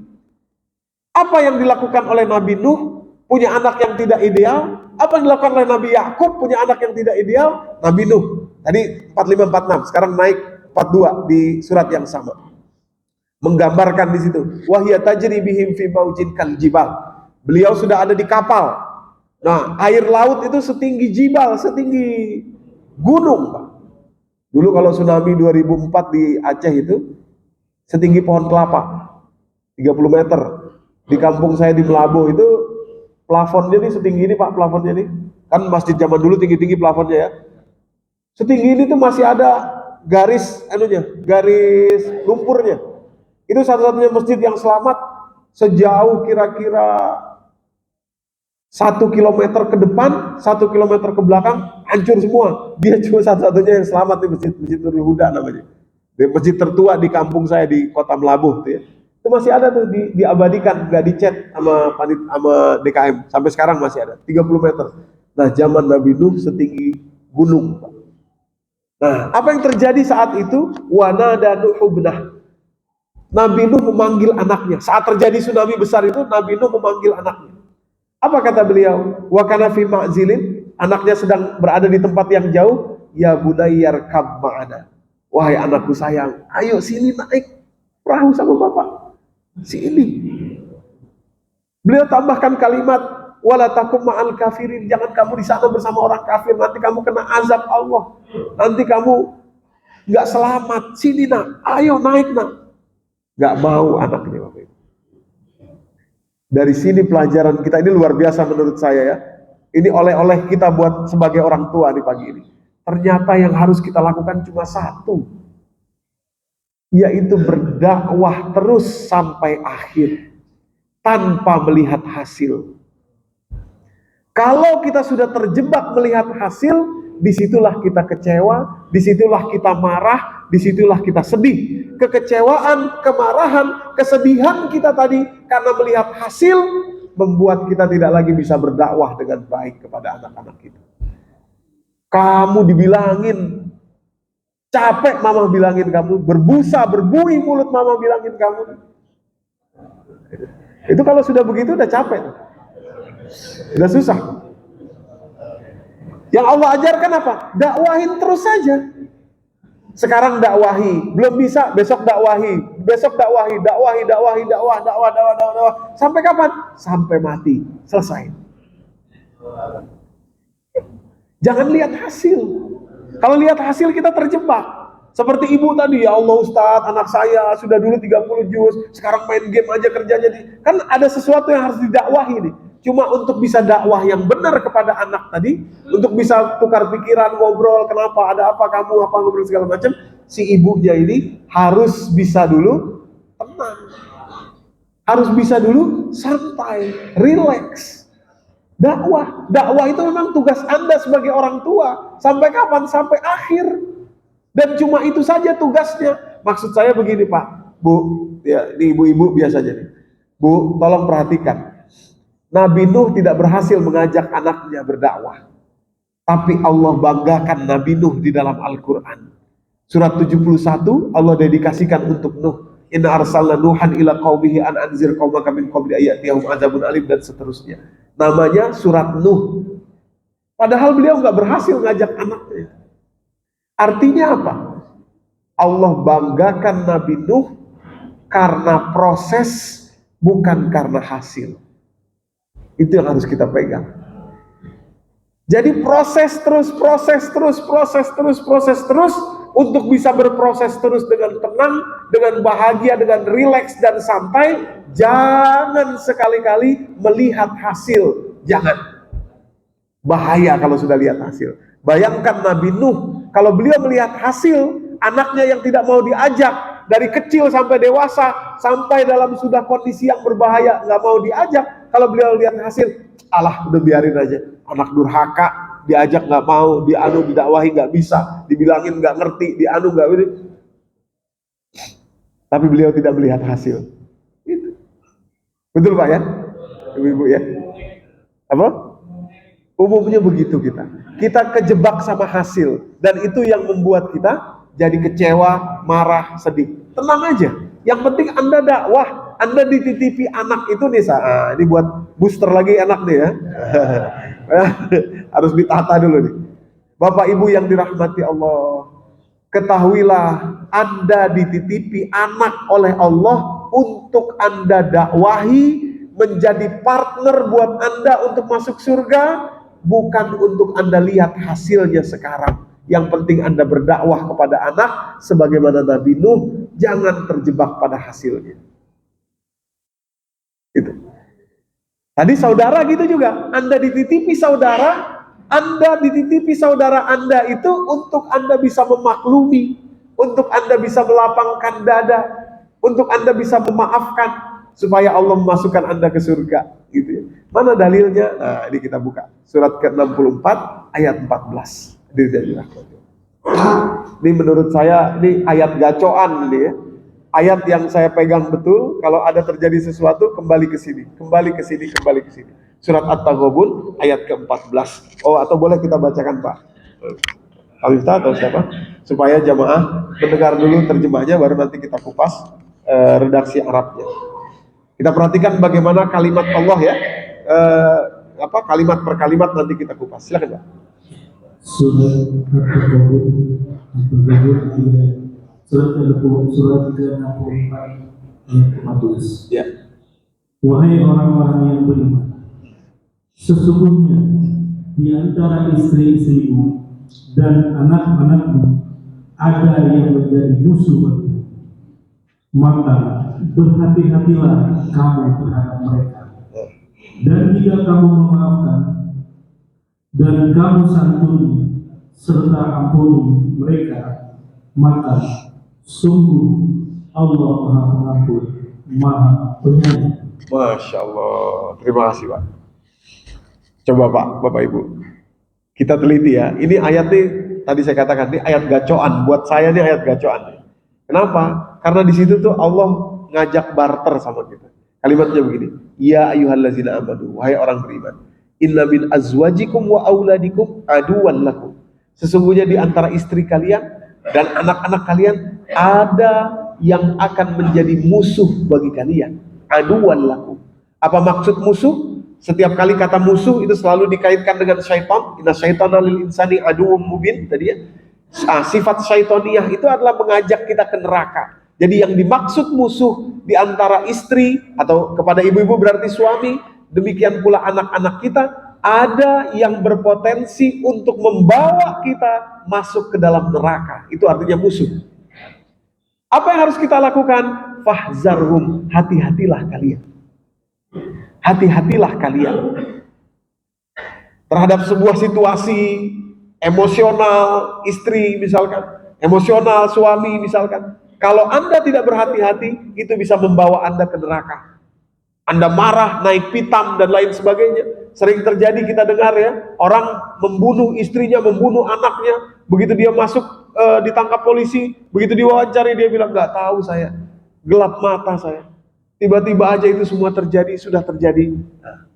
Apa yang dilakukan oleh Nabi Nuh, punya anak yang tidak ideal? Apa yang dilakukan oleh Nabi Yakub, punya anak yang tidak ideal? Nabi Nuh, tadi 45-46, sekarang naik 42 di surat yang sama. Menggambarkan di situ, wahya tajri bihim fi maujin kal jibal. Beliau sudah ada di kapal. Nah, air laut itu setinggi jibal, setinggi gunung, Pak. Dulu kalau tsunami 2004 di Aceh itu setinggi pohon kelapa 30 meter. Di kampung saya di Melabuh itu plafonnya nih setinggi ini, Pak, plafonnya nih. Kan masjid zaman dulu tinggi-tinggi plafonnya ya. Setinggi ini tuh masih ada garis garis lumpurnya. Itu satu-satunya masjid yang selamat. Sejauh kira-kira 1 kilometer ke depan, 1 kilometer ke belakang, hancur semua. Dia cuma satu-satunya yang selamat di Masjid Nurul Huda namanya. Di masjid tertua di kampung saya di kota Melabuh. Itu Itu masih ada tuh diabadikan, nggak dicet sama DKM. Sampai sekarang masih ada, 30 meter. Nah, zaman Nabi Nuh setinggi gunung, Pak. Nah, apa yang terjadi saat itu? Wanada Nuh ibnah. Nabi Nuh memanggil anaknya. Saat terjadi tsunami besar itu, Nabi Nuh memanggil anaknya. Apa kata beliau? Wa kana fi ma'zilin, anaknya sedang berada di tempat yang jauh. Ya bunayyar kab ma'ana. Wahai anakku sayang, ayo sini naik perahu sama bapak. Sini. Beliau tambahkan kalimat wala takum ma'al kafirin, jangan kamu di sana bersama orang kafir, nanti kamu kena azab Allah, nanti kamu nggak selamat. Sini nak, ayo naik nak. Nggak mau anaknya, Bapak Ibu. Dari sini pelajaran kita ini luar biasa menurut saya ya. Ini oleh-oleh kita buat sebagai orang tua di pagi ini. Ternyata yang harus kita lakukan cuma satu, yaitu berdakwah terus sampai akhir tanpa melihat hasil. Kalau kita sudah terjebak melihat hasil, disitulah kita kecewa, disitulah kita marah, disitulah kita sedih. Kekecewaan, kemarahan, kesedihan kita tadi karena melihat hasil membuat kita tidak lagi bisa berdakwah dengan baik kepada anak-anak kita. Kamu dibilangin, capek mama bilangin kamu, berbusa, berbuih mulut mama bilangin kamu. Itu kalau sudah begitu udah capek. Udah susah. Yang Allah ajarkan apa? Dakwahin terus saja. Sekarang dakwahi, belum bisa, besok dakwahi, dakwah. Sampai kapan? Sampai mati, selesai. Jangan lihat hasil. Kalau lihat hasil kita terjebak. Seperti ibu tadi, ya Allah Ustadz, anak saya sudah dulu 30 juz, sekarang main game aja kerja jadi. Kan ada sesuatu yang harus didakwahi nih. Cuma untuk bisa dakwah yang benar kepada anak tadi, untuk bisa tukar pikiran, ngobrol, kenapa, ada apa, kamu, apa, ngobrol segala macam, si ibunya ini harus bisa dulu tenang. Harus bisa dulu santai, relax. Dakwah itu memang tugas Anda sebagai orang tua. Sampai kapan? Sampai akhir. Dan cuma itu saja tugasnya. Maksud saya begini Pak, Bu, ya, ini ibu-ibu biasa jadi. Bu, tolong perhatikan. Nabi Nuh tidak berhasil mengajak anaknya berdakwah. Tapi Allah banggakan Nabi Nuh di dalam Al-Quran. Surat 71 Allah dedikasikan untuk Nuh. Inna arsalna Nuhan ila qaumihi an anzir qaumaka min qabli ayatihum azabun alim, dan seterusnya. Namanya surat Nuh. Padahal beliau nggak berhasil ngajak anaknya. Artinya apa? Allah banggakan Nabi Nuh karena proses, bukan karena hasil. Itu yang harus kita pegang. Jadi proses terus untuk bisa berproses terus dengan tenang, dengan bahagia, dengan rileks dan santai. Jangan sekali-kali melihat hasil. Jangan. Bahaya kalau sudah lihat hasil. Bayangkan Nabi Nuh, kalau beliau melihat hasil, anaknya yang tidak mau diajak, dari kecil sampai dewasa, sampai dalam sudah kondisi yang berbahaya, nggak mau diajak. Kalau beliau lihat hasil, alah udah biarin aja. Anak durhaka, diajak nggak mau, dianu didakwahi nggak bisa, dibilangin nggak ngerti, dianu nggak ini. Tapi beliau tidak melihat hasil. Itu. Betul Pak ya? Ibu-ibu ya? Apa? Umumnya begitu kita. Kita kejebak sama hasil. Dan itu yang membuat kita jadi kecewa, marah, sedih. Tenang aja. Yang penting Anda dakwah. Anda dititipi anak itu nih, ini buat booster lagi anak nih ya. Harus ditata dulu nih. Bapak Ibu yang dirahmati Allah, ketahuilah Anda dititipi anak oleh Allah untuk Anda dakwahi, menjadi partner buat Anda untuk masuk surga, bukan untuk Anda lihat hasilnya sekarang. Yang penting Anda berdakwah kepada anak sebagaimana Nabi Nuh, jangan terjebak pada hasilnya. Gitu. Tadi saudara gitu juga, Anda dititipi saudara, Anda itu untuk Anda bisa memaklumi, untuk Anda bisa melapangkan dada, untuk Anda bisa memaafkan, supaya Allah memasukkan Anda ke surga. Gitu ya. Mana dalilnya? Nah, ini kita buka. Surat ke-64 ayat 14. Ini menurut saya, ini ayat gacoan ini ya. ayat yang saya pegang betul. Kalau ada terjadi sesuatu, kembali ke sini, kembali ke sini, kembali ke sini. Surat At-Taghabun ayat ke-14. Oh, atau boleh kita bacakan Pak Hamiftah atau siapa? Supaya jamaah mendengar dulu terjemahnya, baru nanti kita kupas redaksi Arabnya. Kita perhatikan bagaimana kalimat Allah ya, kalimat per kalimat nanti kita kupas. Silakan Pak. Surat At-Taghabun ayat surat ke-64 ayat 14. Ya. Wahai orang-orang yang beriman, sesungguhnya di antara istri-istrimu dan anak-anakmu ada yang menjadi musuh bagimu, maka berhati-hatilah kamu terhadap mereka. Dan jika kamu memaafkan dan kamu santuni serta ampuni mereka, maka sungguh Allah Maha Pengampun, Maha Penyayang. Masya Allah, terima kasih Pak. Coba Pak, Bapak Ibu, kita teliti ya. Ini ayat nih, tadi saya katakan ini ayat gacoan. Buat saya ini ayat gacoan. Kenapa? Karena di situ tuh Allah ngajak barter sama kita. Kalimatnya begini, ya ayyuhallazina amanu, wahai orang beriman, inna min azwajikum wa auladikum aduwwan lakum. Sesungguhnya di antara istri kalian dan anak-anak kalian ada yang akan menjadi musuh bagi kalian. Aduwwan lakum. Apa maksud musuh? Setiap kali kata musuh itu selalu dikaitkan dengan syaitan. Inna syaitana lil insani aduwwum mubin tadi ya. Sifat syaitoniyah itu adalah mengajak kita ke neraka. Jadi yang dimaksud musuh di antara istri atau kepada ibu-ibu berarti suami, demikian pula anak-anak kita ada yang berpotensi untuk membawa kita masuk ke dalam neraka. Itu artinya musuh. Apa yang harus kita lakukan? Fahzarhum, hati-hatilah kalian. Hati-hatilah kalian terhadap sebuah situasi emosional istri misalkan, emosional suami misalkan. Kalau Anda tidak berhati-hati, itu bisa membawa Anda ke neraka. Anda marah, naik pitam dan lain sebagainya. Sering terjadi kita dengar ya, orang membunuh istrinya, membunuh anaknya. Begitu dia masuk ditangkap polisi, begitu diwawancari dia bilang nggak tahu saya, gelap mata saya. Tiba-tiba aja itu semua terjadi, sudah terjadi. Nah,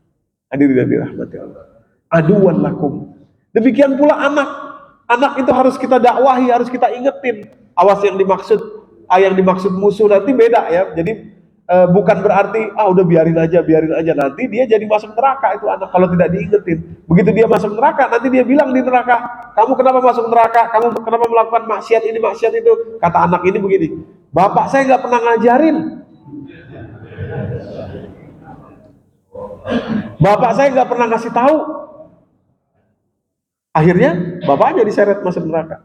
hadirin dan dirahmati Allah. Aduwan lakum. Demikian pula anak. Anak itu harus kita dakwahi, harus kita ingetin. Awas yang dimaksud musuh nanti beda ya. Jadi bukan berarti udah biarin aja. Nanti dia jadi masuk neraka itu anak kalau tidak diingetin. Begitu dia masuk neraka, nanti dia bilang di neraka, kamu kenapa masuk neraka? Kamu kenapa melakukan maksiat ini, maksiat itu? Kata anak ini begini, bapak saya nggak pernah ngajarin. Bapak saya nggak pernah ngasih tahu. Akhirnya bapaknya diseret masuk neraka.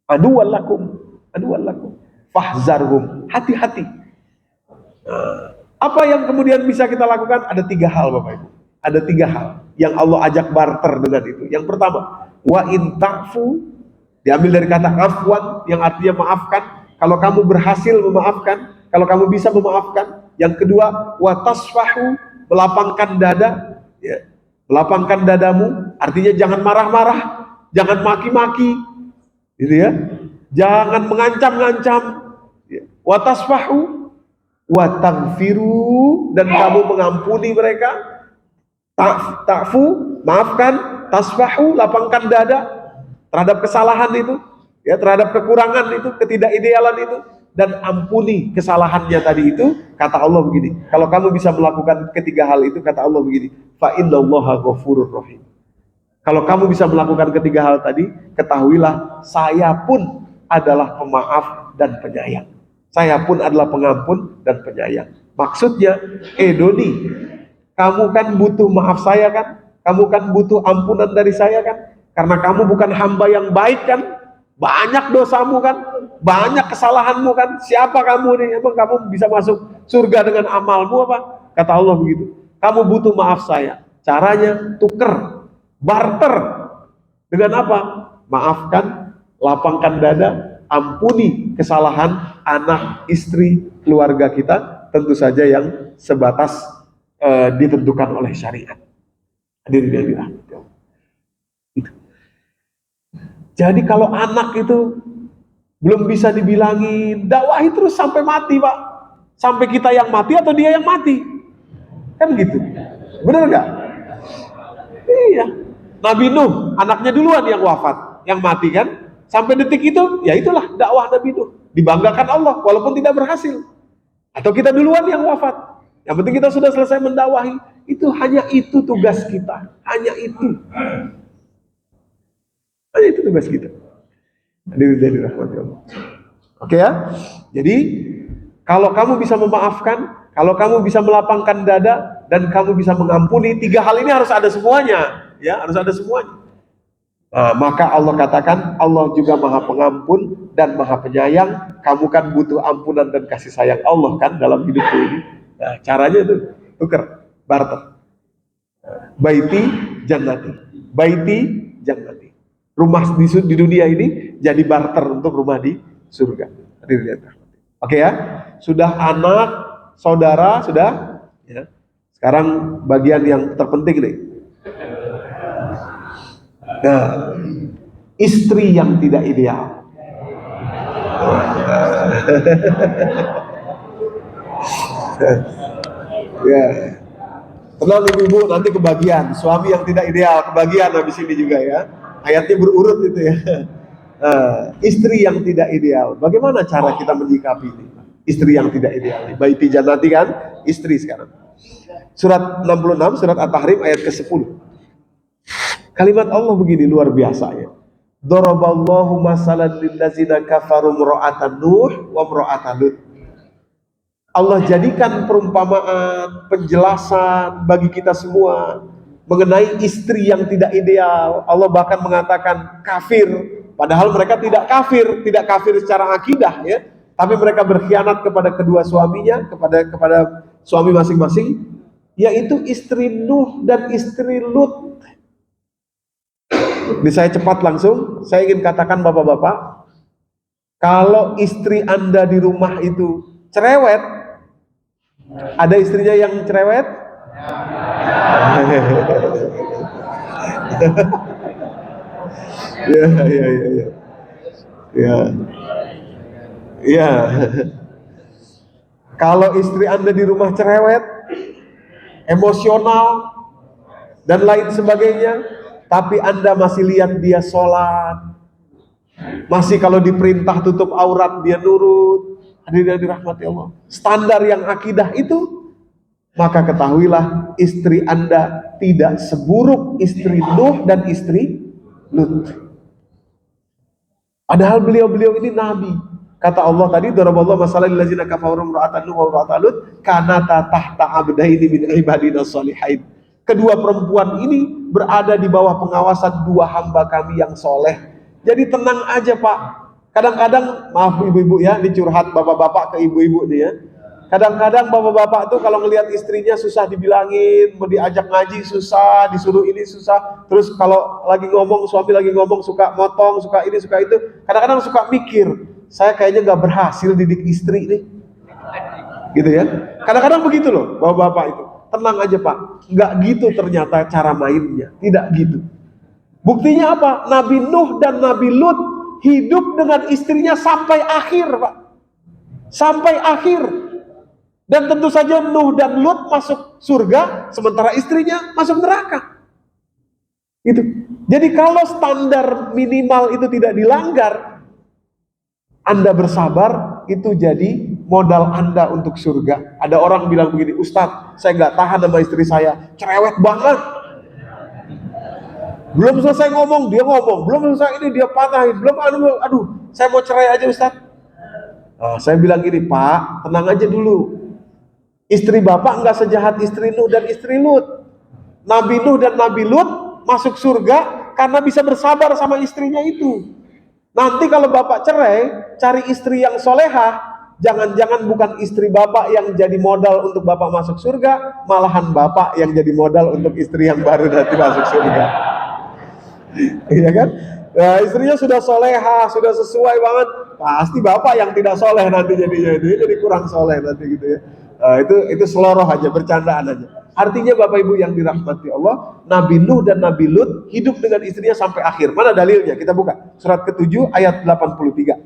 Aduwwan lakum. Fahzarhum, hati-hati. Apa yang kemudian bisa kita lakukan? Ada 3 hal Bapak Ibu. Ada 3 hal yang Allah ajak barter dengan itu. Yang pertama, wa in ta'fu, diambil dari kata afwan yang artinya maafkan. Kalau kamu berhasil memaafkan, kalau kamu bisa memaafkan. Yang kedua, wa tasfahu, melapangkan dada, ya. Melapangkan dadamu, artinya jangan marah-marah, jangan maki-maki, gitu ya. Jangan mengancam-ngancam. Ya. Wa tasfahu wa taghfiru, dan kamu mengampuni mereka. Ta'fu, maafkan, tasfahu, lapangkan dada terhadap kesalahan itu, ya, terhadap kekurangan itu, ketidakidealan itu, dan ampuni kesalahannya tadi itu. Kata Allah begini, kalau kamu bisa melakukan ketiga hal itu, kata Allah begini, fa innallaha ghafurur rahim. Kalau kamu bisa melakukan ketiga hal tadi, ketahuilah saya pun adalah pemaaf dan penyayang. Saya pun adalah pengampun dan penyayang. Maksudnya, Doni, kamu kan butuh maaf saya kan? Kamu kan butuh ampunan dari saya kan? Karena kamu bukan hamba yang baik kan? Banyak dosamu kan? Banyak kesalahanmu kan? Siapa kamu nih? Emang kamu bisa masuk surga dengan amalmu apa? Kata Allah begitu. Kamu butuh maaf saya. Caranya tuker, barter. Dengan apa? Maafkan, lapangkan dada, ampuni kesalahan anak, istri, keluarga kita. Tentu saja yang sebatas ditentukan oleh syariat. Hadirin yang dirahmati Allah. Jadi kalau anak itu Belum bisa dibilangin, dakwahi terus sampai mati Pak. Sampai kita yang mati atau dia yang mati. Kan gitu. Bener nggak? Iya. Nabi Nuh, anaknya duluan yang wafat, yang mati kan? Sampai detik itu, ya itulah dakwah Nabi Nuh. Dibanggakan Allah, walaupun tidak berhasil. Atau kita duluan yang wafat. Yang penting kita sudah selesai mendakwahi. Hanya itu tugas kita. Hanya itu. Hanya itu tugas kita. Dari rahmat Allah. Oke ya? Jadi, kalau kamu bisa memaafkan, kalau kamu bisa melapangkan dada, dan kamu bisa mengampuni, 3 hal ini harus ada semuanya. Ya, harus ada semuanya. Nah, maka Allah katakan, Allah juga Maha Pengampun dan Maha Penyayang. Kamu kan butuh ampunan dan kasih sayang Allah kan dalam hidupmu ini. Nah, caranya itu tuker, barter. Baiti jannati, baiti jannati. Rumah di dunia ini jadi barter untuk rumah di surga. Oke ya, sudah anak, saudara, sudah. Ya. Sekarang bagian yang terpenting nih. Nah, istri yang tidak ideal. Ya, tenang ibu-ibu, nanti kebagian. Suami yang tidak ideal kebagian habis ini juga ya. Ayatnya berurut itu ya. Istri yang tidak ideal. Bagaimana cara kita menyikapi ini? Istri yang tidak ideal. Baiti jannati kan, istri sekarang. Surat 66, surat At-Tahrim ayat ke-10. Kalimat Allah begini luar biasa ya. Daraballahu masalan lillazina kafaru imra'atan Nuh wa imra'atan Lut. Allah jadikan perumpamaan, penjelasan bagi kita semua mengenai istri yang tidak ideal. Allah bahkan mengatakan kafir, padahal mereka tidak kafir secara akidah ya, tapi mereka berkhianat kepada kedua suaminya, kepada suami masing-masing, yaitu istri Nuh dan istri Lut. Ini saya cepat langsung, saya ingin katakan bapak-bapak, kalau istri Anda di rumah itu cerewet, ada istrinya yang cerewet? Ya. Kalau istri Anda di rumah cerewet, emosional, dan lain sebagainya, tapi Anda masih lihat dia sholat, masih kalau diperintah tutup aurat dia nurut, hadirin dirahmati Allah, standar yang akidah itu, maka ketahuilah istri Anda tidak seburuk istri Nuh dan istri Lut. Padahal beliau-beliau ini nabi. Kata Allah tadi, daraballahu masalan lil ladzina kafaru imra'atan Nuh wa imra'atan Lut kanata tahta abdaini min ibadina shalihain. Kedua perempuan ini berada di bawah pengawasan 2 hamba kami yang soleh. Jadi tenang aja Pak. Kadang-kadang, maaf ibu-ibu ya, dicurhat bapak-bapak ke ibu-ibu nih ya. Kadang-kadang bapak-bapak tuh kalau ngelihat istrinya susah dibilangin, mau diajak ngaji susah, disuruh ini susah. Terus kalau lagi ngomong, suami lagi ngomong suka motong, suka ini, suka itu. Kadang-kadang suka mikir, saya kayaknya nggak berhasil didik istri nih. Gitu ya. Kadang-kadang begitu loh bapak-bapak itu. Tenang aja Pak, nggak gitu ternyata cara mainnya, tidak gitu. Buktinya apa? Nabi Nuh dan Nabi Lut hidup dengan istrinya sampai akhir Pak. Sampai akhir. Dan tentu saja Nuh dan Lut masuk surga, sementara istrinya masuk neraka. Gitu. Jadi kalau standar minimal itu tidak dilanggar, Anda bersabar, itu jadi modal Anda untuk surga. Ada orang bilang begini, Ustadz, saya nggak tahan sama istri saya, cerewet banget. Belum selesai ngomong, dia ngomong. Belum selesai ini, dia patahin. Belum, aduh, saya mau cerai aja Ustadz. Nah, saya bilang gini, Pak, tenang aja dulu. Istri Bapak nggak sejahat istri Nuh dan istri Lut. Nabi Nuh dan Nabi Lut masuk surga karena bisa bersabar sama istrinya itu. Nanti kalau Bapak cerai, cari istri yang solehah, jangan-jangan bukan istri Bapak yang jadi modal untuk Bapak masuk surga, malahan Bapak yang jadi modal untuk istri yang baru nanti masuk surga. Iya kan? Nah, istrinya sudah soleha, sudah sesuai banget, pasti Bapak yang tidak soleh nanti jadinya itu, jadi kurang soleh nanti gitu ya. Nah, itu seloroh aja, bercandaan aja. Artinya Bapak Ibu yang dirahmati Allah, Nabi Nuh dan Nabi Lut hidup dengan istrinya sampai akhir. Mana dalilnya? Kita buka surat ke-7 ayat 83.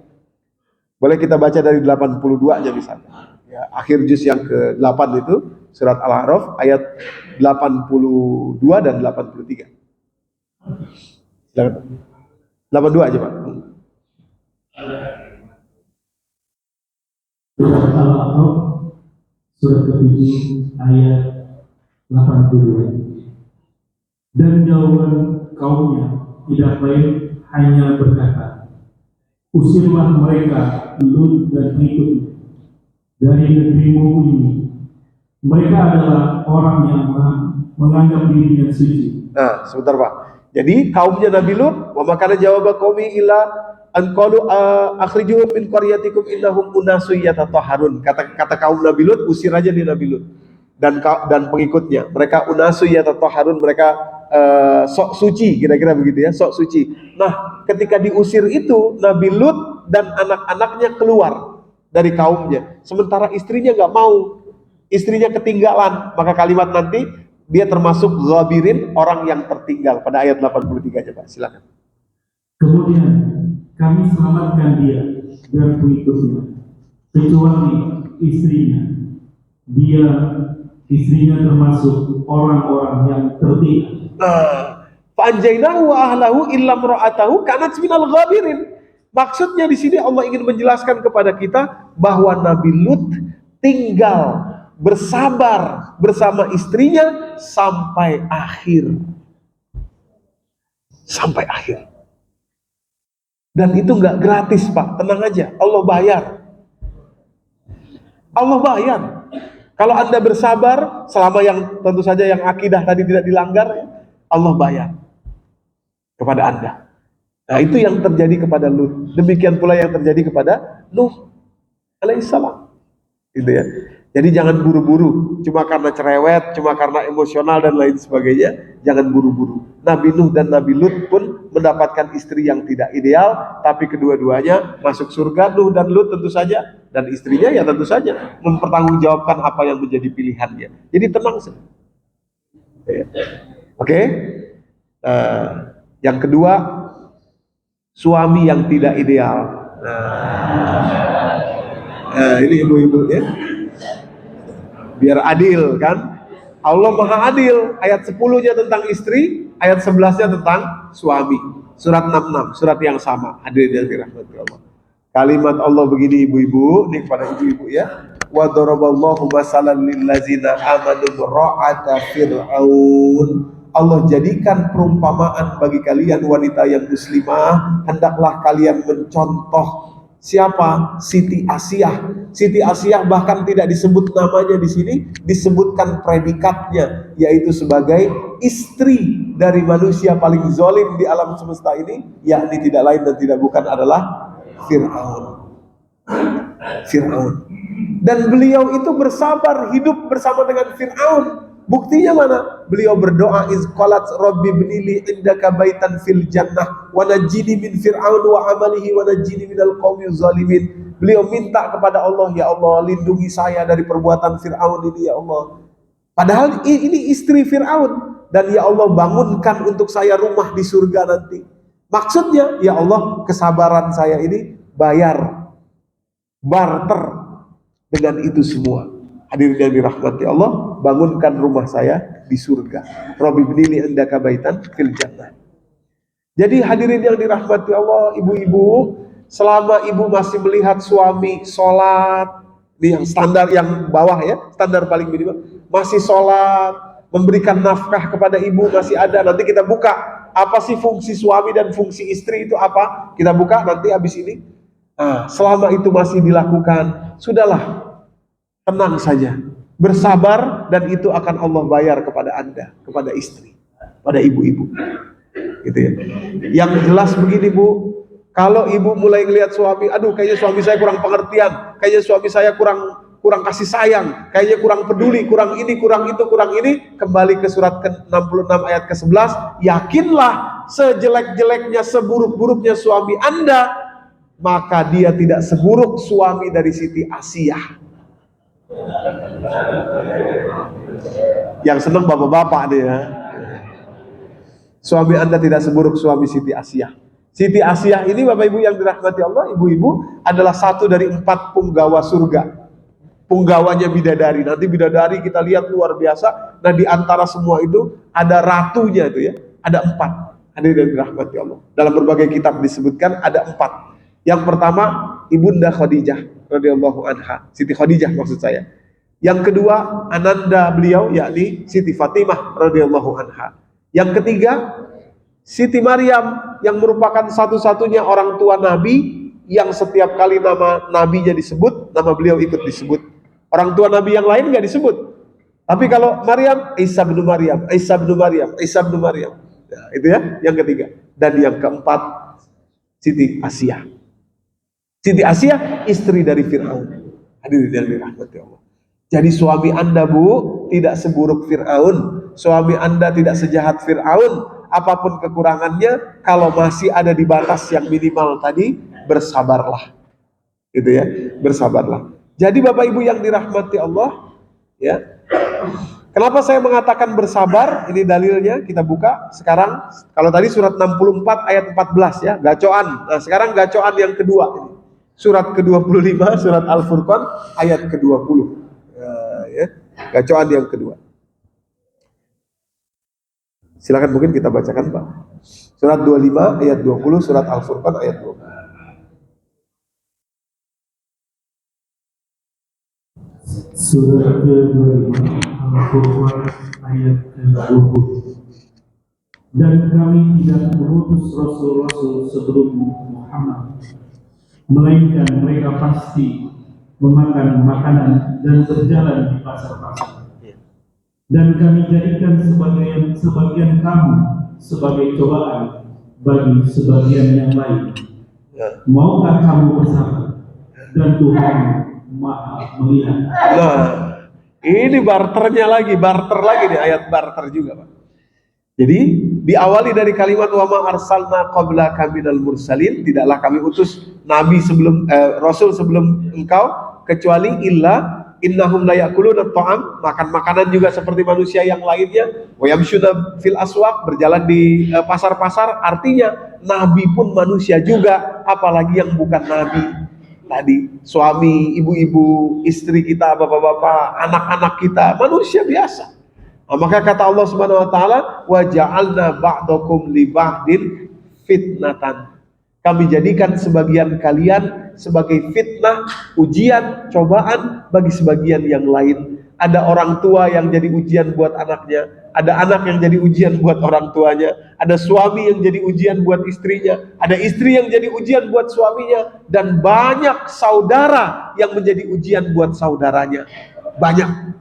Boleh kita baca dari 82 aja misalnya. Ya, akhir juz yang ke-8 itu surat Al-A'raf ayat 82 dan 83. Silakan. 82 aja, Pak. Surat Al-A'raf surat ke-7 ayat 82. Dan jawaban kaumnya tidak lain hanya berkata, usirlah mereka Lut dan pengikutnya dari negerimu ini. Mereka adalah orang yang menganggap dirinya suci. Nah, sebentar Pak. Jadi kaumnya Nabi Lut, wa makana jawab qaumi illa an qalu akhrijuhum min qaryatikum innahum unasun yatatahharun. Kata kaum Nabi Lut, usir aja di Nabi Lut dan pengikutnya. Mereka unasun yatatahharun, mereka sok suci, kira-kira begitu ya, sok suci. Nah, ketika diusir itu, Nabi Lut dan anak-anaknya keluar dari kaumnya, sementara istrinya nggak mau, istrinya ketinggalan. Maka kalimat nanti dia termasuk ghabirin, orang yang tertinggal, pada ayat 83 aja Pak, silakan. Kemudian kami selamatkan dia dan pengikutnya kecuali istrinya. Istrinya termasuk orang-orang yang tertinggal. Fa'anjaynahu wa ahlahu illa imra'atahu kanat minal ghabirin. Maksudnya di sini Allah ingin menjelaskan kepada kita bahwa Nabi Lut tinggal bersabar bersama istrinya sampai akhir. Sampai akhir. Dan itu nggak gratis Pak, tenang aja, Allah bayar. Allah bayar. Kalau Anda bersabar selama yang tentu saja yang akidah tadi tidak dilanggar, Allah bayar kepada Anda. Nah, itu yang terjadi kepada Lut. Demikian pula yang terjadi kepada Nuh alaihissalam. Gitu ya. Jadi jangan buru-buru, cuma karena cerewet, cuma karena emosional dan lain sebagainya, jangan buru-buru. Nabi Nuh dan Nabi Lut pun mendapatkan istri yang tidak ideal, tapi kedua-duanya masuk surga. Nuh dan Lut tentu saja, dan istrinya ya tentu saja mempertanggungjawabkan apa yang menjadi pilihannya. Jadi tenang saja. Oke. Yang kedua, suami yang tidak ideal. Ini ibu-ibu ya. Biar adil kan. Allah Maha Adil. Ayat 10-nya tentang istri, ayat 11-nya tentang suami. Surat 66, surat yang sama. Hadirin yang dirahmati Allah. Kalimat Allah begini ibu-ibu, ini kepada ibu-ibu ya. Wa daraballahu masalan lil ladzina amanu ra'ata fir'aun. Allah jadikan perumpamaan bagi kalian wanita yang muslimah, hendaklah kalian mencontoh siapa? Siti Asiyah. Siti Asiyah bahkan tidak disebut namanya di sini, disebutkan predikatnya, yaitu sebagai istri dari manusia paling zalim di alam semesta ini, yakni tidak lain dan tidak bukan adalah Fir'aun. Fir'aun. Dan beliau itu bersabar hidup bersama dengan Fir'aun. Buktinya mana? Beliau berdoa, izqalat rabbi ibnili indaka baitan fil jannah wa najjini min fir'aun wa amalihi wa najjini minal qaumil zalimin. Beliau minta kepada Allah, ya Allah, lindungi saya dari perbuatan Fir'aun ini ya Allah. Padahal ini istri Fir'aun, dan ya Allah bangunkan untuk saya rumah di surga nanti. Maksudnya, ya Allah, kesabaran saya ini bayar, barter dengan itu semua. Hadirin yang dirahmati Allah, bangunkan rumah saya di surga. Rabbi ibnili indaka baitan fil jannah. Jadi hadirin yang dirahmati Allah, ibu-ibu, selama ibu masih melihat suami sholat, ini yang standar yang bawah ya, standar paling minimal, masih sholat, memberikan nafkah kepada ibu masih ada. Nanti kita buka apa sih fungsi suami dan fungsi istri itu apa? Kita buka nanti habis ini. Nah, selama itu masih dilakukan, sudahlah, tenang saja, bersabar, dan itu akan Allah bayar kepada Anda, kepada istri, pada ibu-ibu, gitu ya. Yang jelas begini Bu, kalau ibu mulai ngelihat suami, aduh kayaknya suami saya kurang pengertian, kayaknya suami saya kurang kasih sayang, kayaknya kurang peduli, kurang ini, kurang itu, kurang ini, kembali ke surat ke-66 ayat ke-11, yakinlah sejelek-jeleknya, seburuk-buruknya suami Anda, maka dia tidak seburuk suami dari Siti Asiyah. Yang senang bapak-bapak nih ya. Suami Anda tidak seburuk suami Siti Asiyah. Siti Asiyah ini Bapak Ibu yang dirahmati Allah, ibu-ibu, adalah satu dari 4 punggawa surga. Punggawanya bidadari. Nanti bidadari kita lihat luar biasa. Nah, di antara semua itu ada ratunya itu ya. Ada 4. Hadirin yang dirahmati Allah. Dalam berbagai kitab disebutkan ada 4. Yang pertama Ibunda Khadijah radhiyallahu anha, Siti Khadijah maksud saya. Yang kedua ananda beliau yakni Siti Fatimah radhiyallahu anha. Yang ketiga Siti Maryam yang merupakan satu-satunya orang tua Nabi yang setiap kali nama nabinya disebut, nama beliau ikut disebut. Orang tua Nabi yang lain nggak disebut. Tapi kalau Maryam, Isa bin Maryam, Isa bin Maryam, Isa bin Maryam. Nah, itu ya, yang ketiga. Dan yang keempat, Siti Asiyah. Siti Asiyah istri dari Fir'aun. Hadirin yang dirahmati Allah. Jadi suami Anda, Bu, tidak seburuk Fir'aun. Suami Anda tidak sejahat Fir'aun. Apapun kekurangannya, kalau masih ada di batas yang minimal tadi, bersabarlah. Gitu ya, bersabarlah. Jadi Bapak Ibu yang dirahmati Allah, ya. Kenapa saya mengatakan bersabar? Ini dalilnya, kita buka sekarang. Kalau tadi surat 64 ayat 14 ya, gacoan. Nah, sekarang gacoan yang kedua ini. Surat ke-25, surat Al-Furqan ayat ke-20. Ya, gacoan yang kedua. Silakan mungkin kita bacakan, Pak. Surat 25 ayat 20, surat Al-Furqan ayat 20. Surat ke-25 Al-Furqan ayat ke-20. Dan kami tidak mengutus rasul-rasul sebelummu Muhammad, melainkan mereka pasti memakan makanan dan berjalan di pasar-pasar. Dan kami jadikan sebagian kamu sebagai cobaan bagi sebagian yang lain. Maukah kamu bersabar? Dan Tuhan Maha melihat. Nah, ini barter lagi nih, ayat barter juga, Pak. Jadi diawali dari kalimat wa ma arsalna qablaka minal mursalin, tidaklah kami utus nabi sebelum rasul sebelum engkau kecuali illa innahum la ya'kuluna ta'am, makan makanan juga seperti manusia yang lainnya, wa yamshuna fil aswaq, berjalan di pasar-pasar. Artinya nabi pun manusia juga, apalagi yang bukan nabi. Tadi suami, ibu-ibu, istri kita, bapak-bapak, anak-anak kita, manusia biasa. Nah, maka kata Allah Subhanahu wa taala, wa ja'alna ba'dakum li ba'din fitnatan. Kami jadikan sebagian kalian sebagai fitnah, ujian, cobaan bagi sebagian yang lain. Ada orang tua yang jadi ujian buat anaknya, ada anak yang jadi ujian buat orang tuanya, ada suami yang jadi ujian buat istrinya, ada istri yang jadi ujian buat suaminya, dan banyak saudara yang menjadi ujian buat saudaranya. Banyak.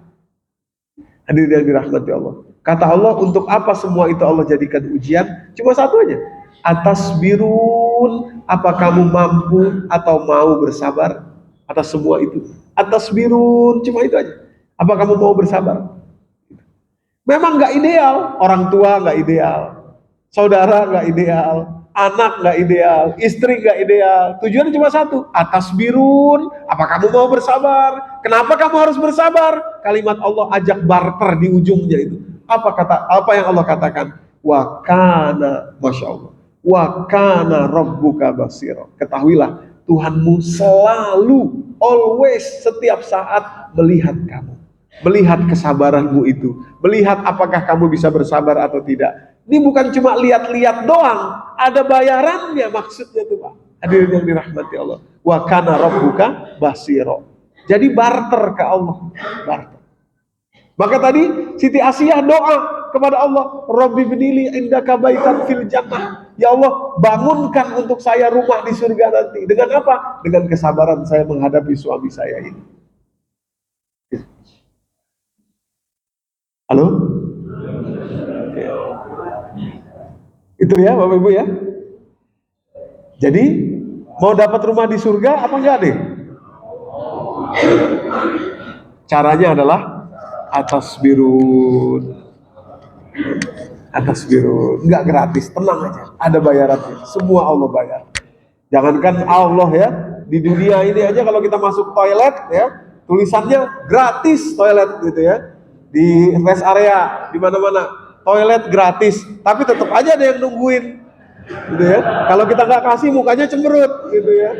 Hadirin yang dirahmati Allah. Kata Allah, untuk apa semua itu Allah jadikan ujian? Cuma satu aja. Atasbirun, apa kamu mampu atau mau bersabar atas semua itu? Atasbirun, cuma itu aja. Apa kamu mau bersabar? Memang nggak ideal, orang tua nggak ideal, saudara nggak ideal, anak nggak ideal, istri nggak ideal. Tujuannya cuma satu, atasbirun, apa kamu mau bersabar? Kenapa kamu harus bersabar? Kalimat Allah ajak barter di ujungnya itu. Apa yang Allah katakan? Wa kana, masya Allah. Wa kana rabbuka basira. Ketahuilah, Tuhanmu selalu, always, setiap saat melihat kamu, melihat kesabaranmu itu, melihat apakah kamu bisa bersabar atau tidak. Ini bukan cuma lihat-lihat doang, ada bayarannya maksudnya tuh, Pak. Hadirin yang dirahmati Allah. Wa kana rabbuka basira. Jadi barter ke Allah, barter. Maka tadi Siti Asiyah doa kepada Allah, Rabbi binili indaka baitan fil jannah. Ya Allah, bangunkan untuk saya rumah di surga nanti. Dengan apa? Dengan kesabaran saya menghadapi suami saya ini. Halo? Itu ya Bapak Ibu ya. Jadi mau dapat rumah di surga apa enggak deh? Caranya adalah atasbirun. Atasbirun, enggak gratis, tenang aja, ada bayarannya, semua Allah bayar. Jangankan Allah ya, di dunia ini aja kalau kita masuk toilet ya, tulisannya gratis toilet gitu ya. Di rest area, di mana-mana toilet gratis, tapi tetap aja ada yang nungguin. gitu ya. Kalau kita nggak kasih mukanya cemberut, gitu ya.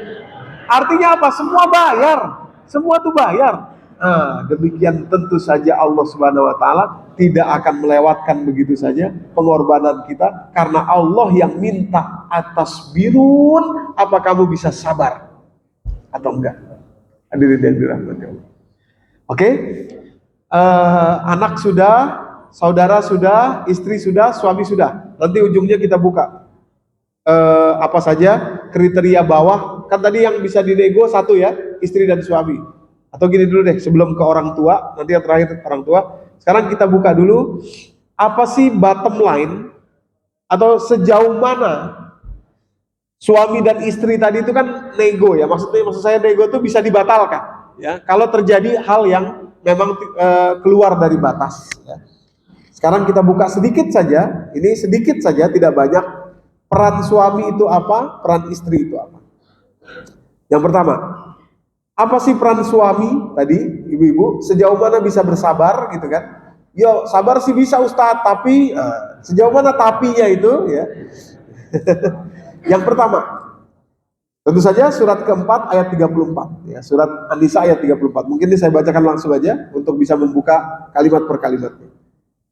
Artinya apa? Semua bayar, semua tuh bayar. Nah, demikian tentu saja Allah Subhanahu Wa Taala tidak akan melewatkan begitu saja pengorbanan kita, karena Allah yang minta atas birun. Apa kamu bisa sabar atau enggak? Hadirin yang dirahmati Allah. Oke, anak sudah, saudara sudah, istri sudah, suami sudah. Nanti ujungnya kita buka apa saja kriteria bawah. Kan tadi yang bisa dinego satu ya, istri dan suami. Atau gini dulu deh, sebelum ke orang tua, nanti yang terakhir orang tua. Sekarang kita buka dulu, apa sih bottom line atau sejauh mana suami dan istri tadi itu kan nego ya. Maksud saya nego itu bisa dibatalkan ya, kalau terjadi hal yang memang keluar dari batas ya. Sekarang kita buka sedikit saja, ini sedikit saja, tidak banyak. Peran suami itu apa, peran istri itu apa. Yang pertama, apa sih peran suami tadi, ibu-ibu, sejauh mana bisa bersabar gitu kan. Yo, sabar sih bisa Ustadz, tapi sejauh mana tapinya itu ya. Yang pertama, tentu saja surat keempat ayat 34 ya, surat An-Nisa ayat 34. Mungkin ini saya bacakan langsung aja untuk bisa membuka kalimat per kalimatnya.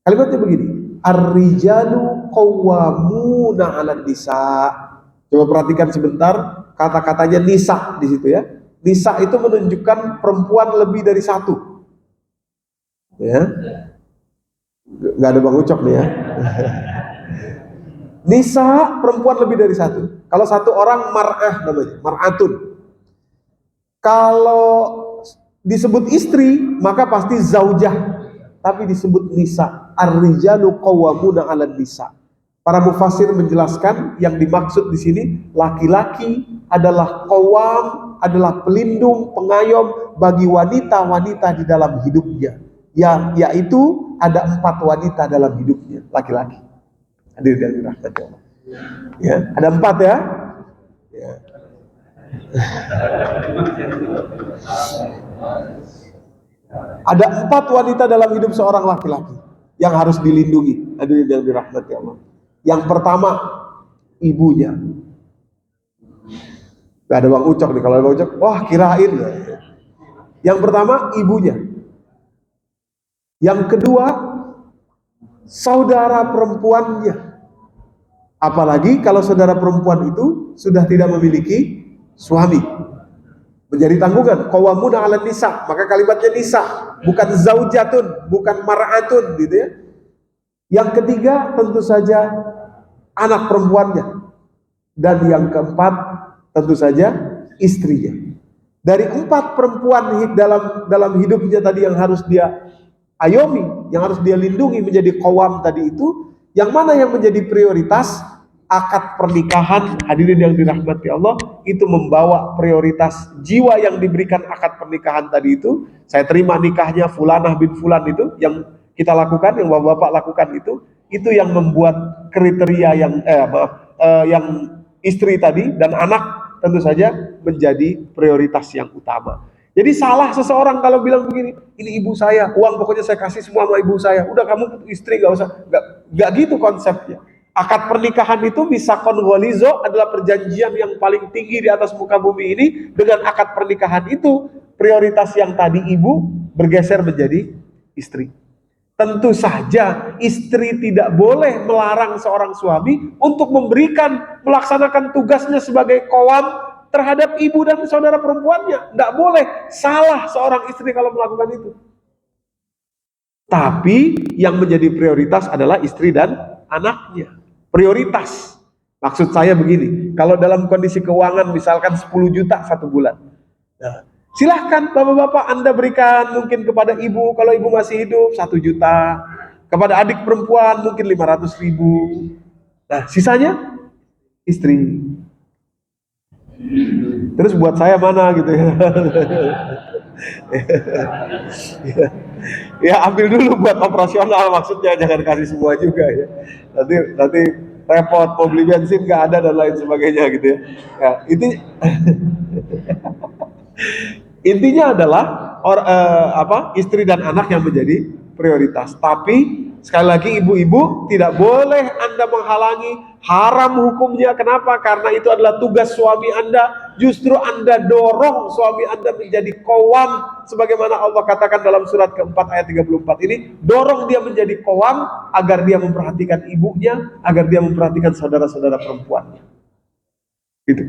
Kalimatnya begini, ar-rijalu qawwamuna 'alan nisa. Coba perhatikan sebentar kata-katanya nisa di situ ya. Nisa itu menunjukkan perempuan lebih dari satu. Ya. Nggak ada Bang Ucok nih ya. Nisa perempuan lebih dari satu. Kalau satu orang mar'ah namanya, mar'atun. Kalau disebut istri maka pasti zaujah. Tapi disebut nisa, ar-rijalu qawwamuna 'alan nisa. Para mufassir menjelaskan yang dimaksud di sini laki-laki adalah qawwam, adalah pelindung, pengayom bagi wanita-wanita di dalam hidupnya. Yaitu ada 4 wanita dalam hidupnya, laki-laki. Hadirin yang dirahmati Allah. Ya, ada 4 ya. Ya. Ada 4 wanita dalam hidup seorang laki-laki yang harus dilindungi. Hadirin yang dirahmati Allah. Yang pertama, ibunya. Gak ada Bang Ucok nih, kalau ada Bang Ucok, wah kirain. Yang pertama, ibunya. Yang kedua, saudara perempuannya. Apalagi kalau saudara perempuan itu sudah tidak memiliki suami. Menjadi tanggungan, qawwamuna 'alan nisa. Maka kalimatnya nisa, bukan zaujatun, bukan mar'atun gitu ya. Yang ketiga tentu saja anak perempuannya. Dan yang keempat tentu saja istrinya. Dari 4 perempuan dalam hidupnya tadi yang harus dia ayomi, yang harus dia lindungi menjadi qawwam tadi itu, yang mana yang menjadi prioritas? Akad pernikahan, hadirin yang dirahmati Allah, itu membawa prioritas jiwa yang diberikan akad pernikahan tadi itu. Saya terima nikahnya Fulanah bin Fulan itu, yang kita lakukan, yang bapak-bapak lakukan itu yang membuat kriteria yang istri tadi dan anak tentu saja menjadi prioritas yang utama. Jadi salah seseorang kalau bilang begini, ini ibu saya, uang pokoknya saya kasih semua sama ibu saya, udah kamu istri gak usah, gak gitu konsepnya. Akad pernikahan itu misakon ghalizo, adalah perjanjian yang paling tinggi di atas muka bumi ini. Dengan akad pernikahan itu, prioritas yang tadi ibu bergeser menjadi istri. Tentu saja istri tidak boleh melarang seorang suami untuk melaksanakan tugasnya sebagai qawwam terhadap ibu dan saudara perempuannya. Tidak boleh, salah seorang istri kalau melakukan itu. Tapi yang menjadi prioritas adalah istri dan anaknya. Prioritas. Maksud saya begini, kalau dalam kondisi keuangan misalkan 10 juta 1 bulan. Nah, silahkan bapak-bapak Anda berikan mungkin kepada ibu, kalau ibu masih hidup 1 juta. Kepada adik perempuan mungkin 500.000. Nah, sisanya istri. Terus buat saya mana gitu ya. Ya ambil dulu buat operasional, maksudnya jangan kasih semua juga ya. Nanti repot, mau beli bensin nggak ada dan lain sebagainya gitu ya. Ya intinya adalah istri dan anak yang menjadi prioritas. Tapi sekali lagi ibu-ibu, tidak boleh Anda menghalangi Haram hukumnya. Kenapa? Karena itu adalah tugas suami Anda. Justru Anda dorong suami Anda menjadi qawwam, sebagaimana Allah katakan dalam surat keempat ayat 34 ini. Dorong dia menjadi qawwam agar dia memperhatikan ibunya, agar dia memperhatikan saudara-saudara perempuannya. Itu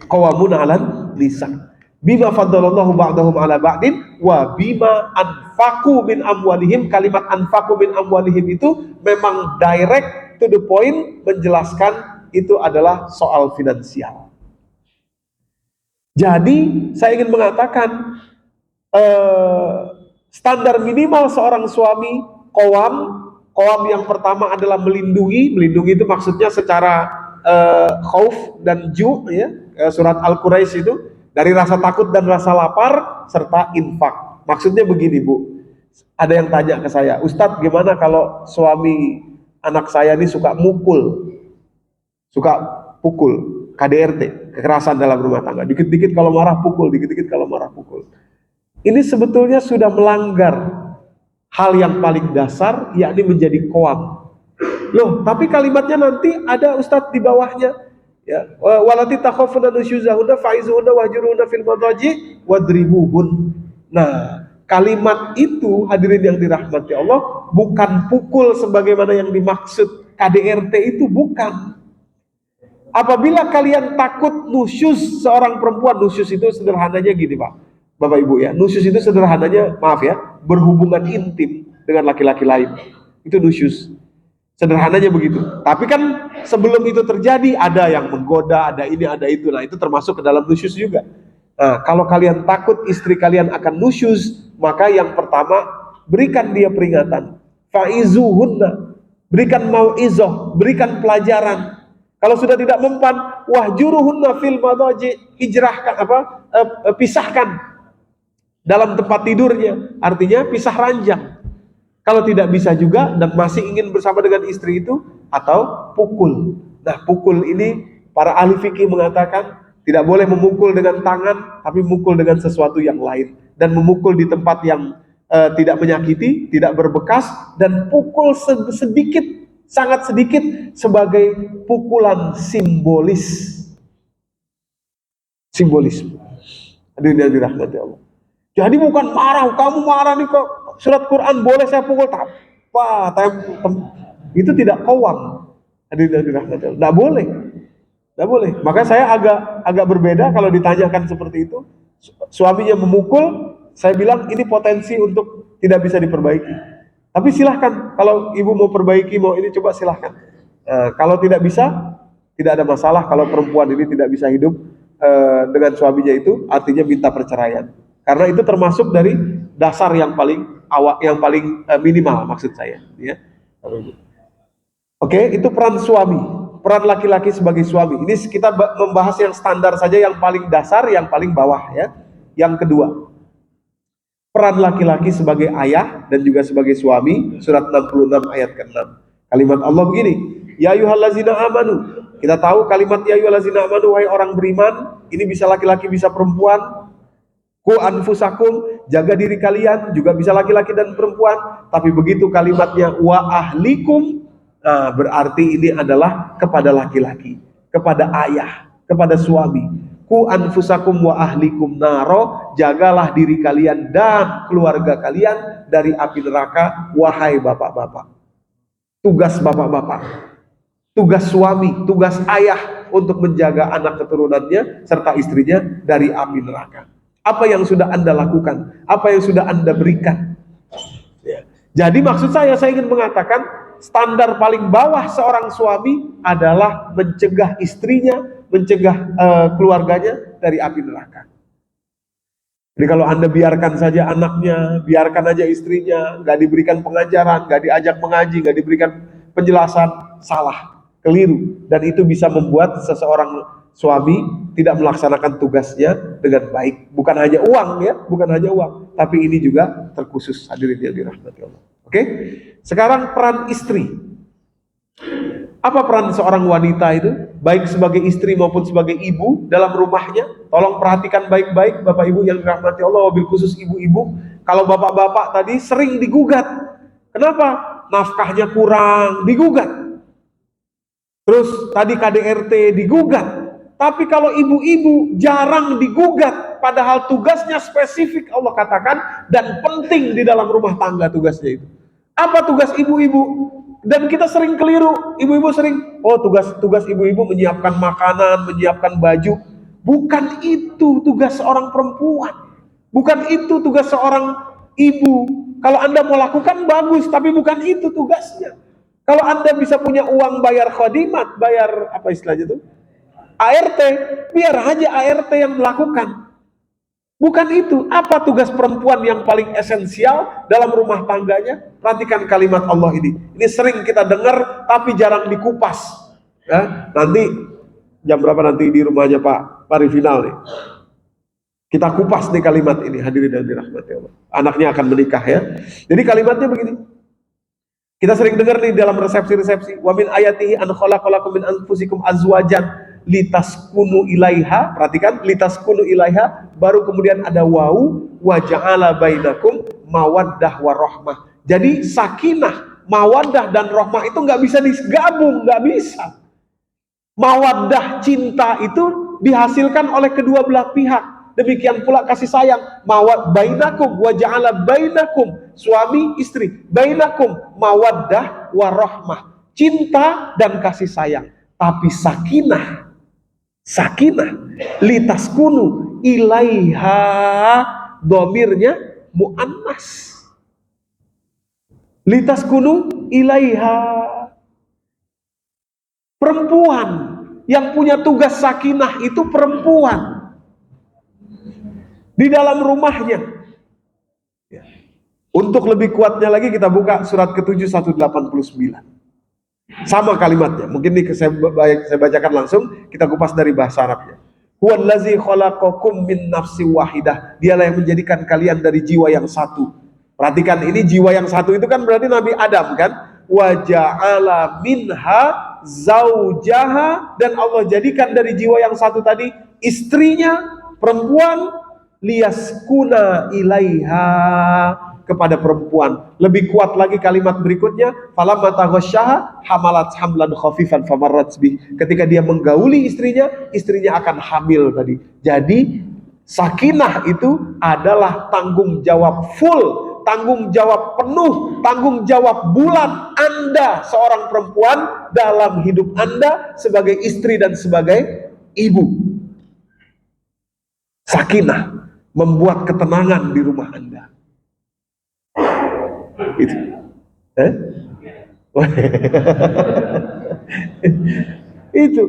qawwamun 'alan nisa bima faddalallahu ba'dahum 'ala ba'din wa bima anfaqu min amwalihim. Kalimat anfaqu min amwalihim itu memang direct to the point, menjelaskan itu adalah soal finansial. Jadi saya ingin mengatakan standar minimal seorang suami qawwam yang pertama adalah melindungi itu maksudnya secara khauf dan ju, ya, surat Al-Quraisy itu, dari rasa takut dan rasa lapar serta infak. Maksudnya begini, Bu, ada yang tanya ke saya, Ustadz gimana kalau suami anak saya ini suka pukul, KDRT, kekerasan dalam rumah tangga, dikit-dikit kalau marah pukul, dikit-dikit kalau marah pukul. Ini sebetulnya sudah melanggar hal yang paling dasar, yakni menjadi qawwam. Loh, tapi kalimatnya nanti ada Ustadz di bawahnya, ya, walati takhafuna nusyuzahunna fa'izuhunna wahjuruhunna fil madaji wadribuhun. Nah, kalimat itu, hadirin yang dirahmati Allah, bukan pukul sebagaimana yang dimaksud KDRT itu, bukan. Apabila kalian takut nusyuz seorang perempuan, nusyuz itu sederhananya gini, Pak, Bapak Ibu, ya. Nusyuz itu sederhananya, maaf ya, berhubungan intim dengan laki-laki lain. Itu nusyuz. Sederhananya begitu. Tapi kan sebelum itu terjadi ada yang menggoda, ada ini, ada itu. Nah, itu termasuk ke dalam nusyuz juga. Nah, kalau kalian takut istri kalian akan nusyuz, maka yang pertama, berikan dia peringatan. Fa'izuhunna, berikan mau'izah, berikan pelajaran. Kalau sudah tidak mempan, wahjuruhunna fil madaji, hijrahkan, pisahkan dalam tempat tidurnya, artinya pisah ranjang. Kalau tidak bisa juga dan masih ingin bersama dengan istri itu, atau pukul. Nah, pukul ini para ahli fikih mengatakan tidak boleh memukul dengan tangan, tapi memukul dengan sesuatu yang lain, dan memukul di tempat yang tidak menyakiti, tidak berbekas, dan pukul sedikit, sangat sedikit, sebagai pukulan simbolis. Simbolisme. Hadirin yang dirahmati Allah. Jadi bukan marah, kamu marah nih kok, surat Quran boleh saya pukul, itu tidak qawwam. Hadirin yang dirahmati Allah. Tidak boleh. Tidak boleh. Maka saya agak berbeda kalau ditanyakan seperti itu. Suaminya memukul, saya bilang ini potensi untuk tidak bisa diperbaiki. Tapi silahkan, kalau ibu mau perbaiki, mau ini, coba silahkan. Kalau tidak bisa, tidak ada masalah. Kalau perempuan ini tidak bisa hidup dengan suaminya itu, artinya minta perceraian. Karena itu termasuk dari dasar yang paling minimal, maksud saya. Ya. Oke, itu peran suami, peran laki-laki sebagai suami. Ini kita membahas yang standar saja, yang paling dasar, yang paling bawah, ya. Yang kedua, peran laki-laki sebagai ayah dan juga sebagai suami, surat 66 ayat ke-6. Kalimat Allah begini, ya ayyuhallazina amanu. Kita tahu kalimat ya ayyuhallazina amanu, wahai orang beriman, ini bisa laki-laki, bisa perempuan. Ku anfusakum, jaga diri kalian, juga bisa laki-laki dan perempuan. Tapi begitu kalimatnya wa ahlikum, nah, berarti ini adalah kepada laki-laki, kepada ayah, kepada suami. Ku anfusakum wa ahlikum naro, jagalah diri kalian dan keluarga kalian dari api neraka, wahai bapak-bapak. Tugas bapak-bapak, tugas suami, tugas ayah untuk menjaga anak keturunannya serta istrinya dari api neraka. Apa yang sudah Anda lakukan? Apa yang sudah Anda berikan? Ya. Jadi maksud saya ingin mengatakan standar paling bawah seorang suami adalah mencegah istrinya, mencegah keluarganya dari api neraka. Jadi kalau Anda biarkan saja anaknya, biarkan aja istrinya, nggak diberikan pengajaran, nggak diajak mengaji, nggak diberikan penjelasan, salah, keliru. Dan itu bisa membuat seseorang suami tidak melaksanakan tugasnya dengan baik. Bukan hanya uang, ya, bukan hanya uang, tapi ini juga terkhusus, hadirin yang dirahmati Allah. Oke? Sekarang peran istri. Apa peran seorang wanita itu, baik sebagai istri maupun sebagai ibu dalam rumahnya? Tolong perhatikan baik-baik, Bapak Ibu yang dirahmati Allah, wabil khusus ibu-ibu. Kalau bapak-bapak tadi sering digugat. Kenapa? Nafkahnya kurang, digugat. Terus tadi KDRT digugat, tapi kalau ibu-ibu jarang digugat, padahal tugasnya spesifik Allah katakan dan penting di dalam rumah tangga tugasnya itu. Apa tugas ibu-ibu? Dan kita sering keliru, ibu-ibu sering, oh tugas ibu-ibu menyiapkan makanan, menyiapkan baju. Bukan itu tugas seorang perempuan. Bukan itu tugas seorang ibu. Kalau Anda mau lakukan bagus, tapi bukan itu tugasnya. Kalau Anda bisa punya uang bayar khadimat, bayar apa istilahnya itu? ART, biar aja ART yang melakukan. Bukan itu. Apa tugas perempuan yang paling esensial dalam rumah tangganya? Perhatikan kalimat Allah ini. Ini sering kita dengar, tapi jarang dikupas. Ya, nanti jam berapa nanti di rumahnya Pak Parifinal nih? Kita kupas nih kalimat ini, hadirin dan dirahmati Allah. Anaknya akan menikah ya. Jadi kalimatnya begini. Kita sering dengar nih dalam resepsi-resepsi, wa min ayatihi an khalaqalakum min anfusikum azwajan litaskunu ilaiha. Perhatikan, litaskunu ilaiha, baru kemudian ada wau, wa ja'ala bainakum mawaddah warahmah. Jadi sakinah, mawaddah dan rahmah itu nggak bisa digabung, nggak bisa. Mawaddah, cinta itu dihasilkan oleh kedua belah pihak. Demikian pula kasih sayang, mawad bainakum wa ja'ala bainakum, suami istri, bainakum mawaddah warahmah, cinta dan kasih sayang. Tapi sakinah litaskunu ilaiha, domirnya muannas. Litaskunu ilaiha, perempuan yang punya tugas sakinah itu perempuan di dalam rumahnya. Untuk lebih kuatnya lagi kita buka surat ke-7 189. Sama kalimatnya. Mungkin ini saya bacakan langsung, kita kupas dari bahasa Arabnya. Huwallazi khalaqakum min nafsin wahidah. Dialah yang menjadikan kalian dari jiwa yang satu. Perhatikan, ini jiwa yang satu itu kan berarti Nabi Adam kan? Wa ja'ala minha zaujaha, dan Allah jadikan dari jiwa yang satu tadi istrinya perempuan, liyaskuna ilaiha, kepada perempuan. Lebih kuat lagi kalimat berikutnya, falamma taghasyaha hamalat hamlan khafifan famarrat bih. Ketika dia menggauli istrinya akan hamil tadi. Jadi sakinah itu adalah tanggung jawab full, tanggung jawab penuh, tanggung jawab bulat Anda seorang perempuan dalam hidup Anda sebagai istri dan sebagai ibu. Sakinah membuat ketenangan di rumah Anda. Itu. Itu.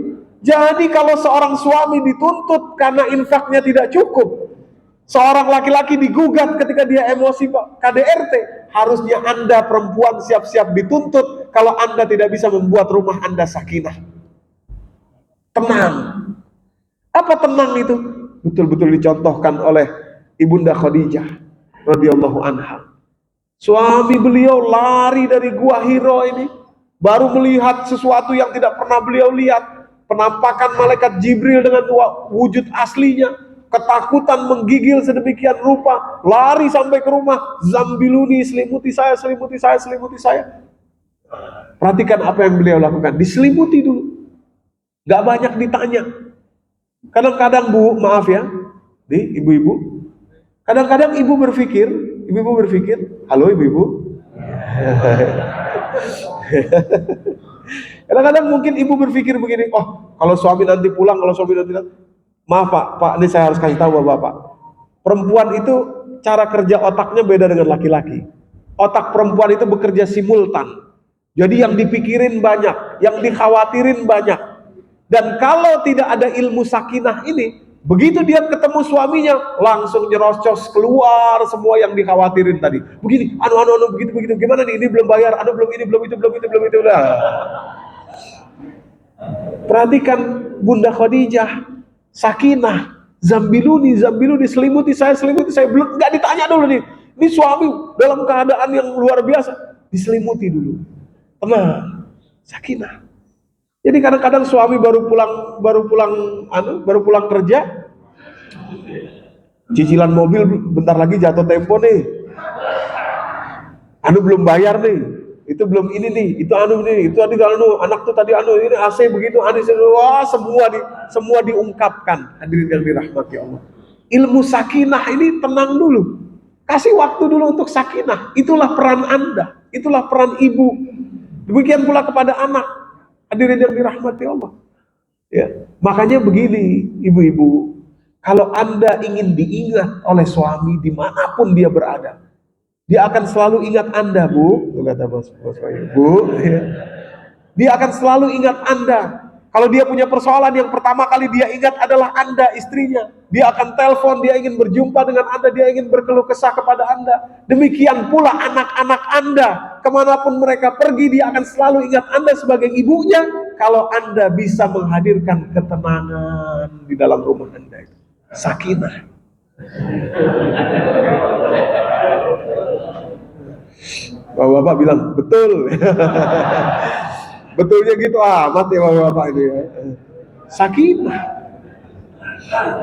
Jadi kalau seorang suami dituntut karena infaknya tidak cukup, seorang laki-laki digugat ketika dia emosi KDRT, harusnya Anda perempuan siap-siap dituntut kalau Anda tidak bisa membuat rumah Anda sakinah. Tenang. Apa tenang itu? Betul-betul dicontohkan oleh Ibunda Khadijah radhiyallahu anha. Suami beliau lari dari gua Hiro ini, baru melihat sesuatu yang tidak pernah beliau lihat, penampakan malaikat Jibril dengan wujud aslinya, ketakutan menggigil sedemikian rupa, lari sampai ke rumah, zambiluni, selimuti saya, selimuti saya, selimuti saya. Perhatikan apa yang beliau lakukan, diselimuti dulu, gak banyak ditanya. Kadang-kadang Bu, maaf ya, ibu-ibu, kadang-kadang ibu berpikir, halo ibu-ibu. Kadang-kadang mungkin ibu berpikir begini, oh kalau suami nanti pulang, maaf Pak, ini saya harus kasih tahu Bapak. Perempuan itu cara kerja otaknya beda dengan laki-laki. Otak perempuan itu bekerja simultan. Jadi yang dipikirin banyak, yang dikhawatirin banyak. Dan kalau tidak ada ilmu sakinah ini, begitu dia ketemu suaminya, langsung nyerocos keluar semua yang dikhawatirin tadi. Begini, begitu, gimana nih, ini belum bayar, belum ini, belum itu. Nah. Perhatikan Bunda Khadijah, sakinah, zambiluni, selimuti saya, belum, nggak ditanya dulu nih. Ini suami dalam keadaan yang luar biasa, diselimuti dulu. Tenang, sakinah. Jadi kadang-kadang suami baru pulang kerja, cicilan mobil bentar lagi jatuh tempo nih, belum bayar nih, itu belum ini nih, itu anu nih, itu tadi anu, anak tuh tadi anu, ini AC begitu, anis, wah semua diungkapkan. Hadirin yang dirahmati Allah. Ilmu sakinah ini tenang dulu. Kasih waktu dulu untuk sakinah. Itulah peran Anda, itulah peran ibu. Demikian pula kepada anak. Hadirin yang dirahmati Allah. Ya, makanya begini, ibu-ibu, kalau Anda ingin diingat oleh suami dimanapun dia berada, dia akan selalu ingat Anda, Bu. Itu kata Bos Bu. Ya. Dia akan selalu ingat Anda. Kalau dia punya persoalan, yang pertama kali dia ingat adalah Anda, istrinya. Dia akan telepon, dia ingin berjumpa dengan Anda, dia ingin berkeluh kesah kepada Anda. Demikian pula anak-anak Anda. Kemanapun mereka pergi, dia akan selalu ingat Anda sebagai ibunya. Kalau Anda bisa menghadirkan ketenangan di dalam rumah Anda. Sakinah. Bapak-bapak bilang, betul. Betulnya gitu amat ya bapak-bapak ini ya. Sakinah.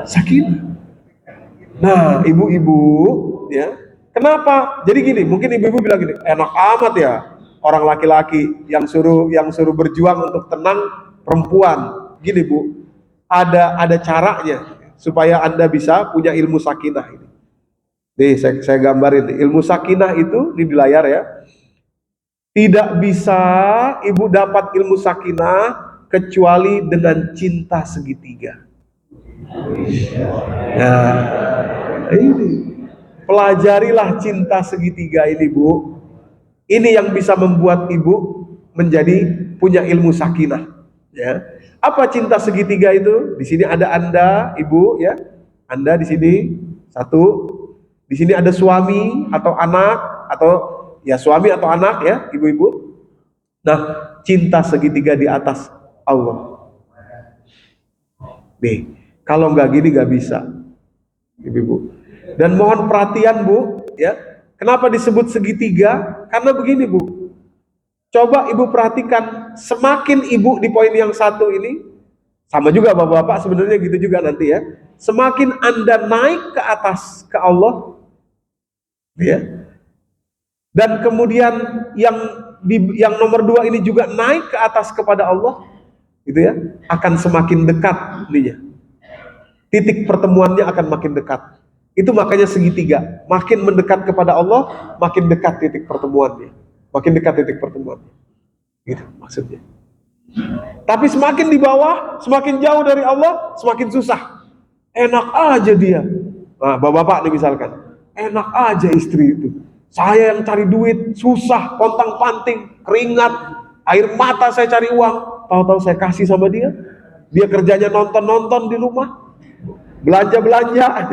Sakinah. Nah, ibu-ibu ya. Kenapa? Jadi gini, mungkin ibu-ibu bilang gini, enak amat ya orang laki-laki yang suruh berjuang untuk tenang perempuan. Gini Bu, ada caranya supaya Anda bisa punya ilmu sakinah ini. Nih, saya gambarin ilmu sakinah itu di layar ya. Tidak bisa ibu dapat ilmu sakinah kecuali dengan cinta segitiga. Nah, ini pelajarilah cinta segitiga ini, Bu. Ini yang bisa membuat ibu menjadi punya ilmu sakinah. Ya, apa cinta segitiga itu? Di sini ada Anda, ibu, ya. Anda di sini satu. Di sini ada suami atau anak atau ya suami atau anak ya, ibu-ibu. Nah, cinta segitiga di atas Allah. Nih, kalau nggak gini nggak bisa, ibu-ibu. Dan mohon perhatian Bu, ya. Kenapa disebut segitiga? Karena begini Bu. Coba ibu perhatikan, semakin ibu di poin yang satu ini, sama juga bapak-bapak sebenarnya gitu juga nanti ya. Semakin Anda naik ke atas ke Allah, ya. Dan kemudian yang nomor dua ini juga naik ke atas kepada Allah, gitu ya, akan semakin dekat ininya. Titik pertemuannya akan makin dekat. Itu makanya segitiga. Makin mendekat kepada Allah, makin dekat titik pertemuannya. Makin dekat titik pertemuannya. Gitu maksudnya. Tapi semakin di bawah, semakin jauh dari Allah, semakin susah. Enak aja dia. Nah, bapak-bapak nih misalkan. Enak aja istri itu. Saya yang cari duit, susah, pontang-panting, keringat, air mata saya cari uang. Tahu-tahu saya kasih sama dia. Dia kerjanya nonton-nonton di rumah. Belanja-belanja.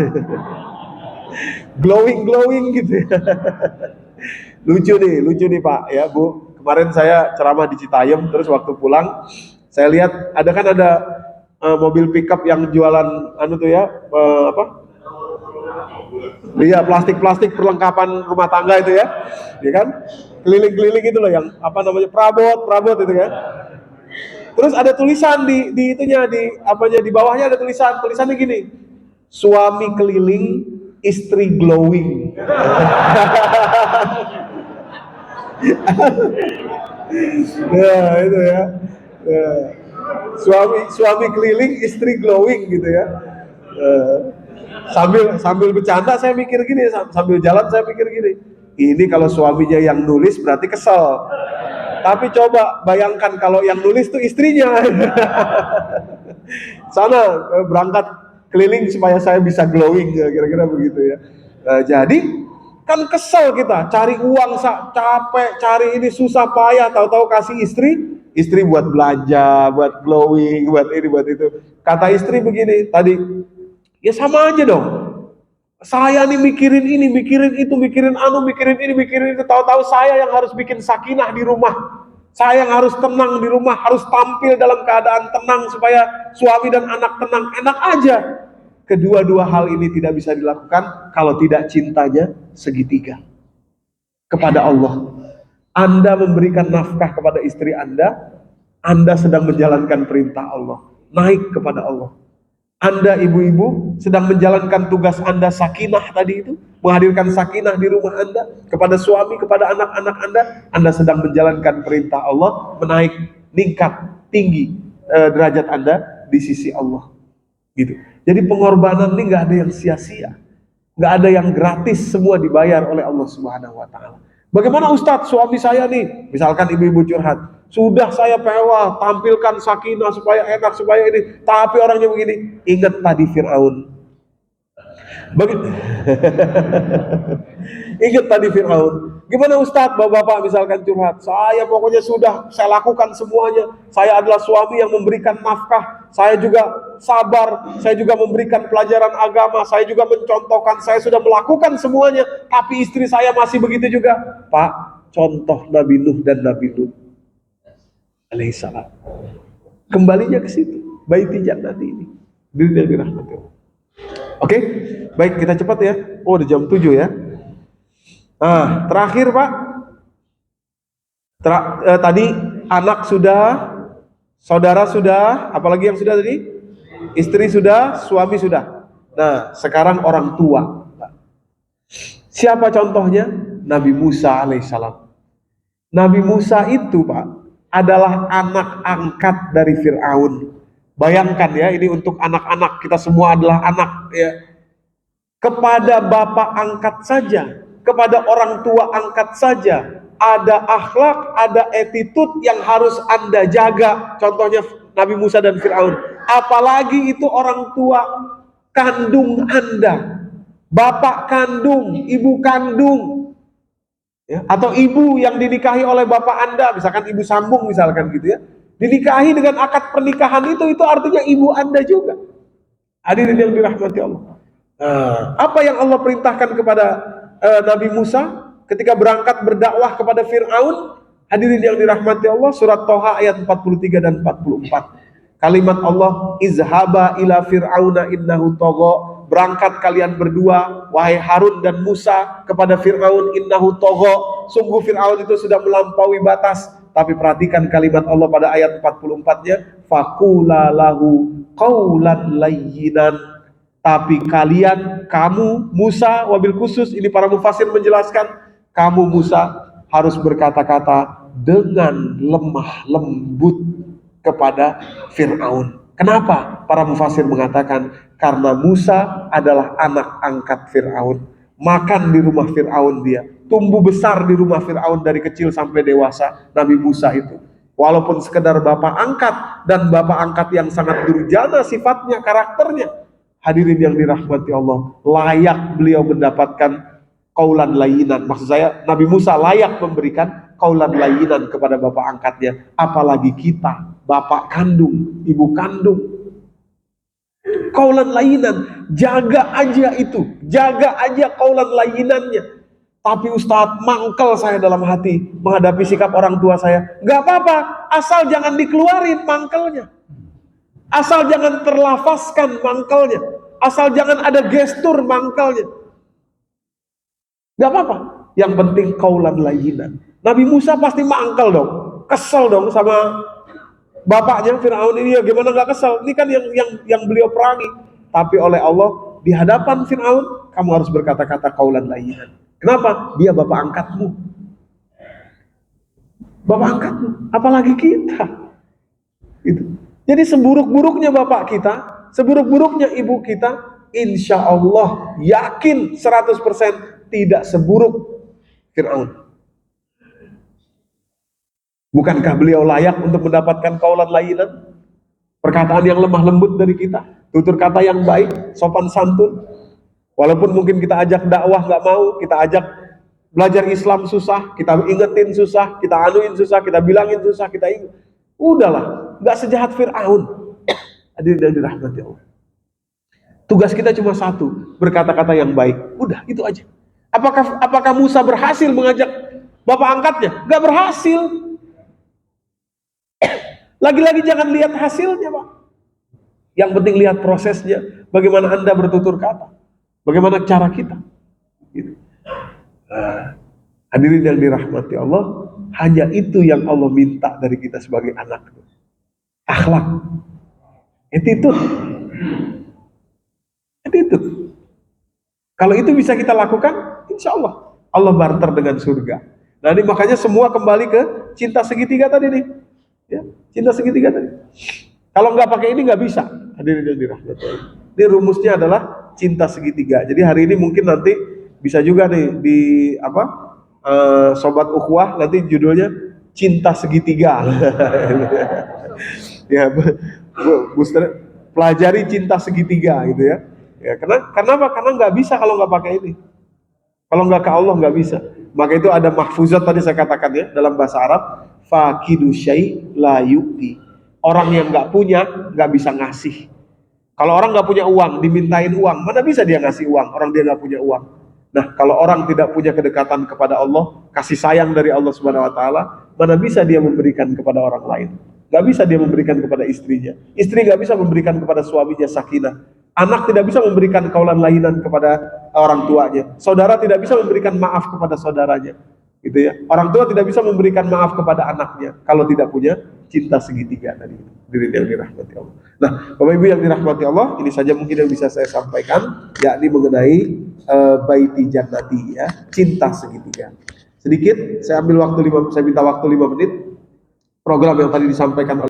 Glowing gitu ya. Lucu nih Pak ya Bu. Kemarin saya ceramah di Citayam, terus waktu pulang saya lihat ada mobil pickup yang jualan anu tuh ya, apa? Iya, plastik perlengkapan rumah tangga itu ya. Ya kan? Keliling-keliling itu loh yang apa namanya? Perabot itu ya. Terus ada tulisan di itunya di bawahnya ada tulisannya gini. Suami keliling, istri glowing. Ya, itu ya. Ya. Suami keliling, istri glowing gitu ya. Sambil bercanda saya mikir gini, sambil jalan saya mikir gini. Ini kalau suaminya yang nulis berarti kesel. Tapi coba bayangkan kalau yang nulis tuh istrinya. Sana berangkat keliling supaya saya bisa glowing, kira-kira begitu ya. Nah, jadi kan kesel kita, cari uang capek, cari ini susah payah, tahu-tahu kasih istri buat belanja, buat glowing, buat ini, buat itu. Kata istri begini tadi, ya sama aja dong. Saya nih mikirin ini, mikirin itu, mikirin anu, mikirin ini, mikirin itu. Tahu-tahu saya yang harus bikin sakinah di rumah. Saya yang harus tenang di rumah, harus tampil dalam keadaan tenang supaya suami dan anak tenang. Enak aja. Kedua-dua hal ini tidak bisa dilakukan kalau tidak cintanya segitiga kepada Allah. Anda memberikan nafkah kepada istri Anda sedang menjalankan perintah Allah. Naik kepada Allah. Anda ibu-ibu sedang menjalankan tugas Anda sakinah tadi itu, menghadirkan sakinah di rumah Anda, kepada suami, kepada anak-anak Anda sedang menjalankan perintah Allah, meningkat tinggi derajat Anda di sisi Allah. Gitu. Jadi pengorbanan ini nggak ada yang sia-sia, nggak ada yang gratis, semua dibayar oleh Allah Subhanahu Wa Taala. Bagaimana Ustadz, suami saya nih, misalkan ibu-ibu curhat, sudah saya pewa, tampilkan sakinah supaya enak, supaya ini, tapi orangnya begini. Ingat tadi Fir'aun. Ingat tadi Fir'aun. Gimana Ustadz, bapak-bapak misalkan curhat, saya pokoknya sudah, saya lakukan semuanya. Saya adalah suami yang memberikan nafkah, saya juga sabar, saya juga memberikan pelajaran agama, saya juga mencontohkan, saya sudah melakukan semuanya, tapi istri saya masih begitu juga. Pak, contoh Nabi Nuh dan Nabi Lut alaihissalam. Kembalinya ke situ, baiti jannati ini. Diri yang dirahmati Allah. Oke, baik, kita cepat ya. Oh, udah jam 7 ya. Nah, terakhir Pak. Tadi anak sudah, saudara sudah, apalagi yang sudah tadi? Istri sudah, suami sudah. Nah, sekarang orang tua. Siapa contohnya? Nabi Musa alaihissalam. Nabi Musa itu Pak adalah anak angkat dari Fir'aun. Bayangkan ya, ini untuk anak-anak, kita semua adalah anak ya. Kepada bapak angkat saja, kepada orang tua angkat saja, ada akhlak, ada attitude yang harus Anda jaga. Contohnya Nabi Musa dan Fir'aun. Apalagi itu orang tua kandung Anda, bapak kandung, ibu kandung, ya, atau ibu yang dinikahi oleh bapak Anda, misalkan ibu sambung misalkan gitu ya, dinikahi dengan akad pernikahan itu artinya ibu Anda juga. Hadirin yang dirahmati Allah. Apa yang Allah perintahkan kepada Nabi Musa ketika berangkat berdakwah kepada Fir'aun? Hadirin yang dirahmati Allah, surat Toha ayat 43 dan 44. Kalimat Allah, izhaba ila fir'auna innahu tagha. Berangkat kalian berdua, wahai Harun dan Musa, kepada Fir'aun, innahu tagha. Sungguh Fir'aun itu sudah melampaui batas. Tapi perhatikan kalimat Allah pada ayat 44-nya, faqula lahu qaulan layyinan. Tapi kalian, kamu Musa, wabil khusus ini para mufasir menjelaskan, kamu Musa harus berkata-kata dengan lemah lembut kepada Fir'aun. Kenapa? Para mufasir mengatakan karena Musa adalah anak angkat Fir'aun, makan di rumah Fir'aun dia, tumbuh besar di rumah Fir'aun dari kecil sampai dewasa. Nabi Musa itu walaupun sekedar bapak angkat, dan bapak angkat yang sangat durjana sifatnya, karakternya, hadirin yang dirahmati Allah, layak beliau mendapatkan qaulan layyinan. Maksud saya, Nabi Musa layak memberikan qaulan layyinan kepada bapak angkatnya. Apalagi kita, bapak kandung, ibu kandung. Qaulan layyinan, jaga aja itu, jaga aja qaulan layyinannya. Tapi Ustadz, mangkel saya dalam hati menghadapi sikap orang tua saya. Gak apa-apa, asal jangan dikeluarin mangkelnya. Asal jangan terlafazkan mangkelnya, asal jangan ada gestur mangkelnya, gak apa-apa. Yang penting qaulan layyinan. Nabi Musa pasti mangkel dong, kesel dong sama bapaknya Fir'aun ini. Ya gimana gak kesel? Ini kan yang beliau perangi. Tapi oleh Allah di hadapan Fir'aun, kamu harus berkata-kata qaulan layyinan. Kenapa? Dia bapak angkatmu, bapak angkatmu, apalagi kita. Itu. Jadi seburuk-buruknya bapak kita, seburuk-buruknya ibu kita, insya Allah yakin 100% tidak seburuk Fir'aun. Bukankah beliau layak untuk mendapatkan qaulan layyinan? Perkataan yang lemah lembut dari kita, tutur kata yang baik, sopan santun. Walaupun mungkin kita ajak dakwah nggak mau, kita ajak belajar Islam susah, kita ingetin susah, kita anuin susah, kita bilangin susah, kita ingat. Udahlah, nggak sejahat Fir'aun. Hadirin yang dirahmati Allah. Tugas kita cuma satu, berkata-kata yang baik. Udah, itu aja. Apakah Musa berhasil mengajak bapak angkatnya? Nggak berhasil. Lagi-lagi jangan lihat hasilnya, Pak. Yang penting lihat prosesnya. Bagaimana Anda bertutur kata, bagaimana cara kita. Gitu. Hadirin yang dirahmati Allah, hanya itu yang Allah minta dari kita sebagai anak. Akhlak, attitude. Itu. Kalau itu bisa kita lakukan, insya Allah Allah barter dengan surga. Nah ini makanya semua kembali ke cinta segitiga tadi nih, ya, cinta segitiga tadi. Kalau nggak pakai ini nggak bisa. Hadirin yang dirahmati Allah. Ini rumusnya adalah cinta segitiga. Jadi hari ini mungkin nanti bisa juga nih di apa sobat ukhuwah nanti judulnya cinta segitiga. Ya, booster pelajari cinta segitiga gitu ya. Ya, karena apa? Karena nggak bisa kalau nggak pakai ini. Kalau nggak ke Allah nggak bisa. Maka itu ada mahfuzat tadi saya katakan ya dalam bahasa Arab, faqidu syai la yu'ti. Orang yang nggak punya nggak bisa ngasih. Kalau orang nggak punya uang, dimintain uang, mana bisa dia ngasih uang? Orang dia nggak punya uang. Nah, kalau orang tidak punya kedekatan kepada Allah, kasih sayang dari Allah Subhanahu Wa Taala, mana bisa dia memberikan kepada orang lain? Nggak bisa dia memberikan kepada istrinya. Istri nggak bisa memberikan kepada suaminya sakinah. Anak tidak bisa memberikan kaulan lainan kepada orang tuanya. Saudara tidak bisa memberikan maaf kepada saudaranya. Gitu ya. Orang tua tidak bisa memberikan maaf kepada anaknya kalau tidak punya cinta segitiga tadi. Diri yang dirahmati Allah. Nah, Bapak Ibu yang dirahmati Allah, ini saja mungkin yang bisa saya sampaikan, yakni mengenai baiti jannati ya, cinta segitiga. Sedikit saya ambil waktu saya minta waktu 5 menit. Program yang tadi disampaikan oleh